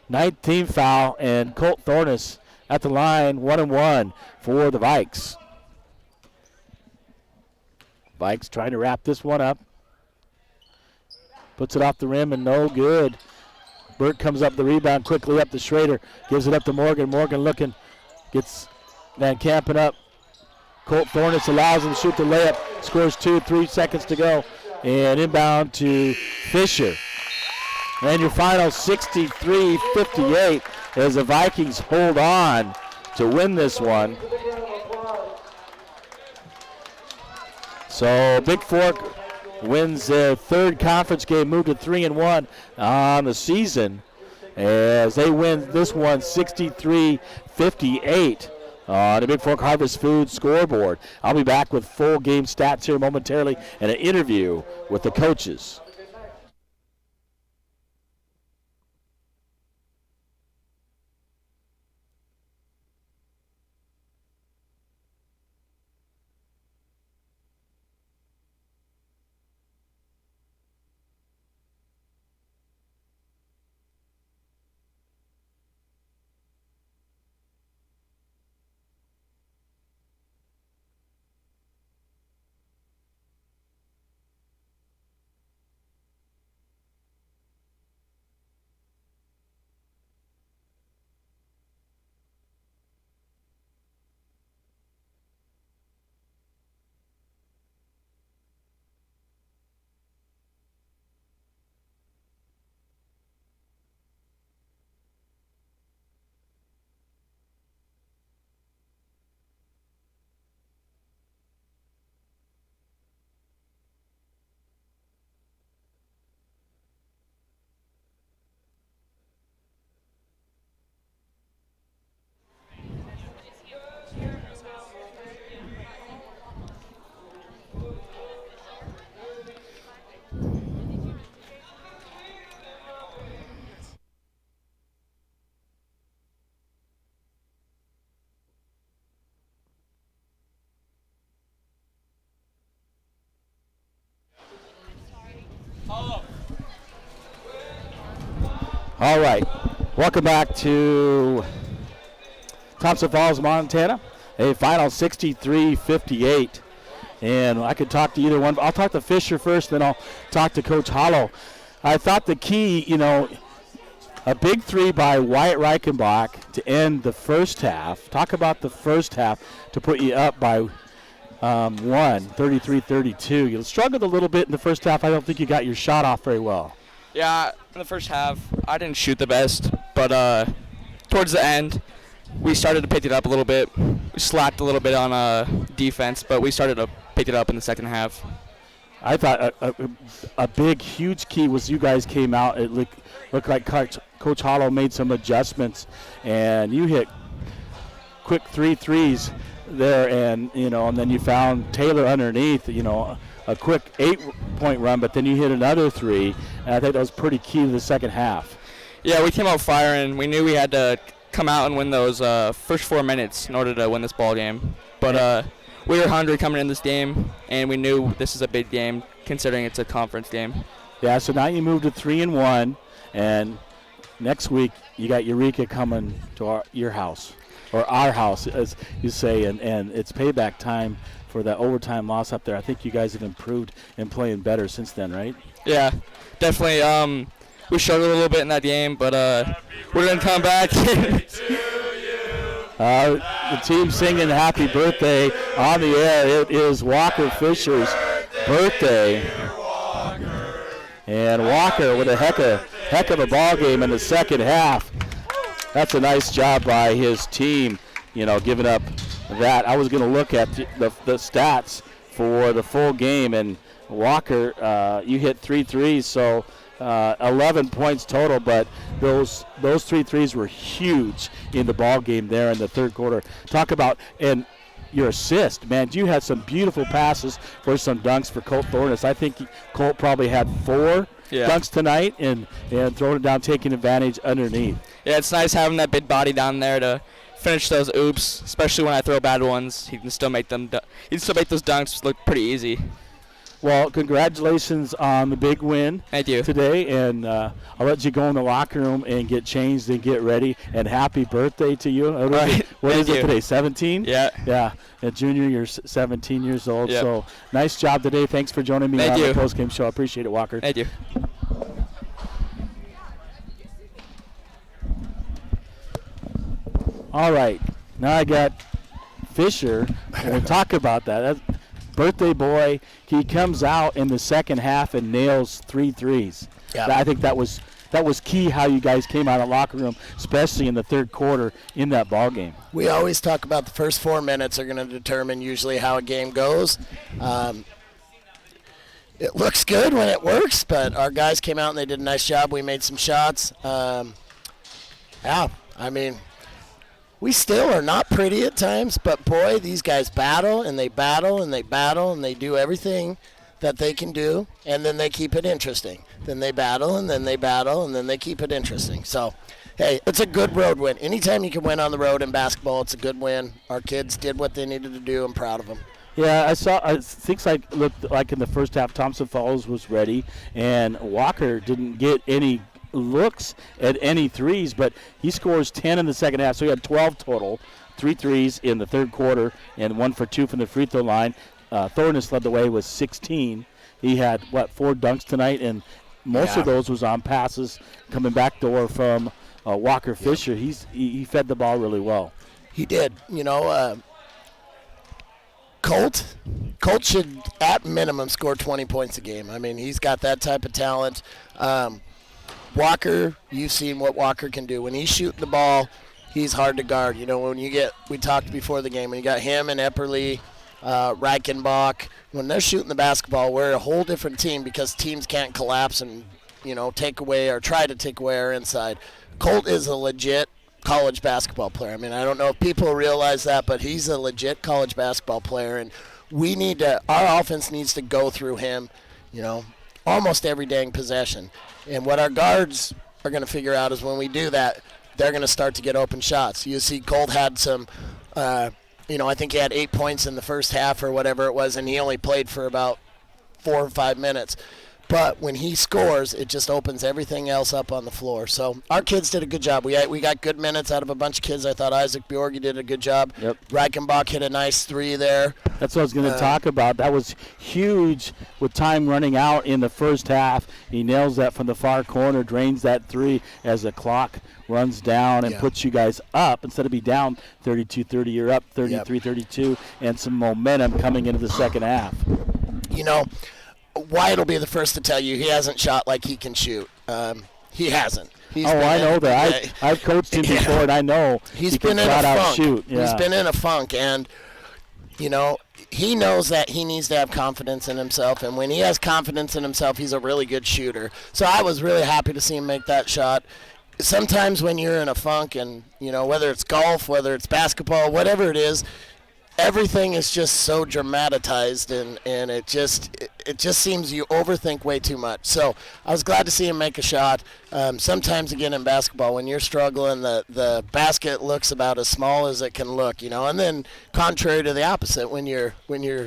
19th foul, and Colt Thornus at the line. 1-1 for the Vikes. Vikes trying to wrap this one up. Puts it off the rim and no good. Burt comes up the rebound quickly up to Schrader. Gives it up to Morgan. Morgan looking. Gets Van Kampen up. Colt Thornus allows him to shoot the layup. Scores 2, 3 seconds to go. And inbound to Fisher. And your final 63-58 as the Vikings hold on to win this one. So Big Fork wins their 3rd conference game, moved to 3-1 on the season as they win this one 63-58 on the Big Fork Harvest Food scoreboard. I'll be back with full game stats here momentarily and an interview with the coaches. All right, welcome back to Thompson Falls, Montana. A final 63-58. And I could talk to either one. I'll talk to Fisher first, then I'll talk to Coach Hollow. I thought the key, a big 3 by Wyatt Reichenbach to end the first half. Talk about the first half to put you up by 33-32. You struggled a little bit in the first half. I don't think you got your shot off very well. Yeah, in the first half, I didn't shoot the best, but towards the end, we started to pick it up a little bit. We slacked a little bit on defense, but we started to pick it up in the second half. I thought a big, huge key was you guys came out. It looked like Coach Hollow made some adjustments, and you hit quick 3 threes there, and then you found Taylor underneath, a quick 8-point run, but then you hit another 3, and I think that was pretty key to the second half. Yeah, we came out firing. We knew we had to come out and win those first 4 minutes in order to win this ball game. But we were hungry coming in this game, and we knew this is a big game considering it's a conference game. Yeah, so now you move to 3-1, and next week you got Eureka coming to your house, or our house, as you say, and it's payback time for that overtime loss up there. I think you guys have improved and playing better since then, right? Yeah, definitely. We struggled a little bit in that game, but we're going to come back. The team singing happy birthday on the air. It is Walker Fisher's birthday. And Walker with a heck of a ball game in the second half. That's a nice job by his team, giving up that. I was going to look at the stats for the full game, and Walker, you hit 3 threes, so 11 points total, but those 3 threes were huge in the ball game there in the third quarter. Talk about and your assist, man. You had some beautiful passes for some dunks for Colt Thornus. I think Colt probably had 4 dunks tonight and throwing it down, taking advantage underneath. Yeah, it's nice having that big body down there to finish those oops, especially when I throw bad ones. He can still make those dunks look pretty easy. Well, congratulations on the big win. Thank you. Today, and I'll let you go in the locker room and get changed and get ready. And happy birthday to you. What is it today, 17? Yeah. Yeah. And Junior, you're 17 years old. Yep. So nice job today. Thanks for joining me on the postgame show. I appreciate it, Walker. Thank you. All right. Now I got Fisher, and we'll talk about that. Birthday boy, he comes out in the second half and nails 3 threes. Yeah. I think that was key how you guys came out of the locker room, especially in the third quarter in that ball game. We always talk about the first 4 minutes are going to determine usually how a game goes. It looks good when it works, but our guys came out and they did a nice job. We made some shots. We still are not pretty at times, but boy, these guys battle and they battle and they battle and they do everything that they can do, and then they keep it interesting. Then they battle and then they battle and then they keep it interesting. So, hey, it's a good road win. Anytime you can win on the road in basketball, it's a good win. Our kids did what they needed to do. I'm proud of them. Yeah, things looked like in the first half Thompson Falls was ready, and Walker didn't get any looks at any threes, but he scores 10 in the second half, so he had 12 total, 3 threes in the third quarter, and 1 for 2 from the free throw line. Thornus led the way with 16. He had 4 dunks tonight, and most of those was on passes coming back door from Walker Fisher. He fed the ball really well. He did. Colt should at minimum score 20 points a game. I mean, he's got that type of talent. Walker, you've seen what Walker can do. When he's shooting the ball, he's hard to guard. We talked before the game, when you got him and Epperly, Reichenbach, when they're shooting the basketball, we're a whole different team because teams can't collapse and, take away or try to take away our inside. Colt is a legit college basketball player. I mean, I don't know if people realize that, but he's a legit college basketball player, and our offense needs to go through him, almost every dang possession. And what our guards are going to figure out is when we do that, they're going to start to get open shots. You see Colt had some, I think he had 8 points in the first half or whatever it was, and he only played for about 4 or 5 minutes. But when he scores, it just opens everything else up on the floor. So our kids did a good job. We got good minutes out of a bunch of kids. I thought Isaac Bjorgi did a good job. Yep. Reichenbach hit a nice 3 there. That's what I was going to talk about. That was huge with time running out in the first half. He nails that from the far corner, drains that 3 as the clock runs down and puts you guys up. Instead of be down 32-30, you're up 33-32, and some momentum coming into the second half. Wyatt will be the first to tell you he hasn't shot like he can shoot. He hasn't. I know that. I've coached him before, and I know he's he been can in a flat out funk. shoot. Yeah. He's been in a funk, and he knows that he needs to have confidence in himself, and when he has confidence in himself, he's a really good shooter. So I was really happy to see him make that shot. Sometimes when you're in a funk, and whether it's golf, whether it's basketball, whatever it is, everything is just so dramatized, and it just seems you overthink way too much. So I was glad to see him make a shot. Sometimes, again, in basketball, when you're struggling, the basket looks about as small as it can look, and then contrary to the opposite, when you're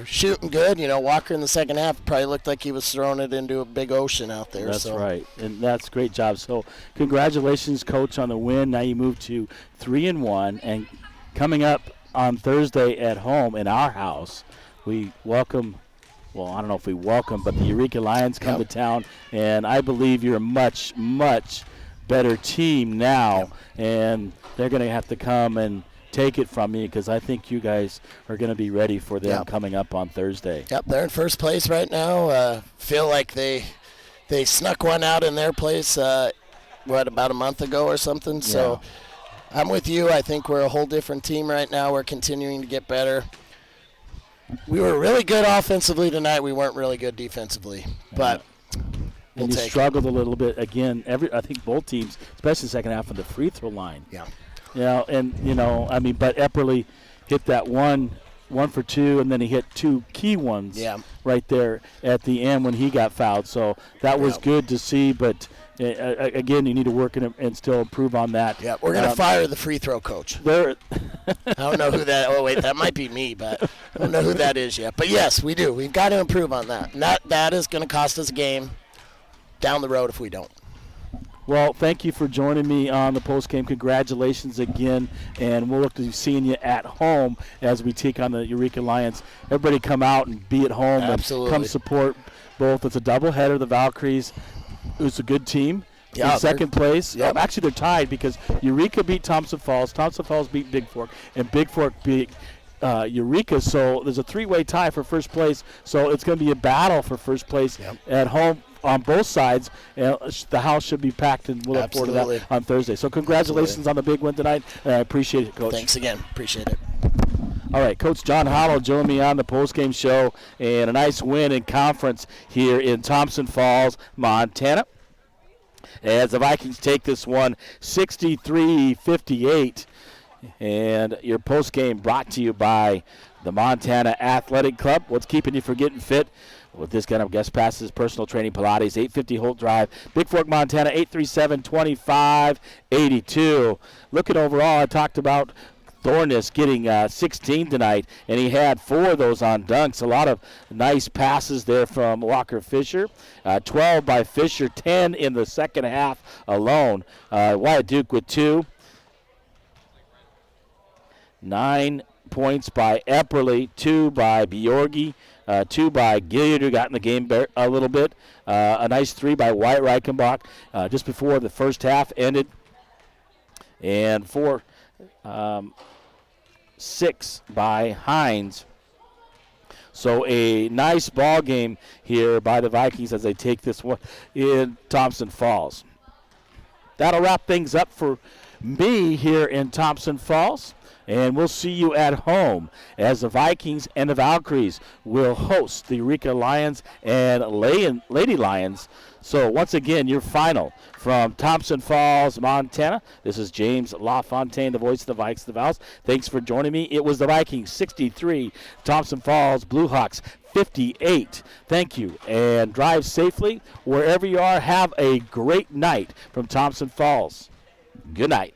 shooting good, Walker in the second half probably looked like he was throwing it into a big ocean out there. That's right, and that's a great job. So congratulations, Coach, on the win. Now you move to 3-1, and coming up on Thursday at home in our house, we welcome, well, I don't know if we welcome, but the Eureka Lions come to town, and I believe you're a much, much better team now, and they're going to have to come and take it from me because I think you guys are going to be ready for them coming up on Thursday. Yep, they're in first place right now. Feel like they snuck one out in their place, about a month ago or something, so I'm with you. I think we're a whole different team right now. We're continuing to get better. We were really good offensively tonight. We weren't really good defensively, but and you struggled a little bit again. I think both teams, especially the second half of the free throw line. Yeah. But Epperly hit that one for two, and then he hit two key ones right there at the end when he got fouled. So that was good to see, but again, you need to work and still improve on that. Yeah, we're going to fire the free throw coach. I don't know who that – oh, wait, that might be me, but I don't know who that is yet. But, yes, we do. We've got to improve on that. And that is going to cost us a game down the road if we don't. Well, thank you for joining me on the postgame. Congratulations again, and we'll look to seeing you at home as we take on the Eureka Lions. Everybody come out and be at home. Absolutely. And come support both. It's a doubleheader. The Valkyries, who's a good team, in second place. Yep. Actually, they're tied because Eureka beat Thompson Falls. Thompson Falls beat Bigfork, and Bigfork beat Eureka. So there's a three-way tie for first place. So it's going to be a battle for first place at home on both sides. The house should be packed, and we'll look forward to that on Thursday. So congratulations on the big win tonight. I appreciate it, Coach. Thanks again. Appreciate it. All right, Coach John Hollow joined me on the postgame show, and a nice win in conference here in Thompson Falls, Montana, as the Vikings take this one 63-58. And your postgame brought to you by the Montana Athletic Club. What's keeping you from getting fit? With this kind of guest passes, personal training, Pilates, 850 Holt Drive, Bigfork, Montana, 837-2582. Looking overall, I talked about Thorness getting 16 tonight, and he had 4 of those on dunks. A lot of nice passes there from Walker Fisher. 12 by Fisher, 10 in the second half alone. Wyatt Duke with 2. 9 points by Epperly, 2 by Bjorgi, 2 by Gilliard, who got in the game a little bit. A nice 3 by Wyatt Reichenbach just before the first half ended. And 6 by Hines. So a nice ball game here by the Vikings as they take this one in Thompson Falls. That'll wrap things up for me here in Thompson Falls. And we'll see you at home as the Vikings and the Valkyries will host the Eureka Lions and Lady Lions. So once again, your final from Thompson Falls, Montana. This is James LaFontaine, the voice of the Vikes, the Vals. Thanks for joining me. It was the Vikings 63, Thompson Falls Bluehawks 58. Thank you, and drive safely wherever you are. Have a great night from Thompson Falls. Good night.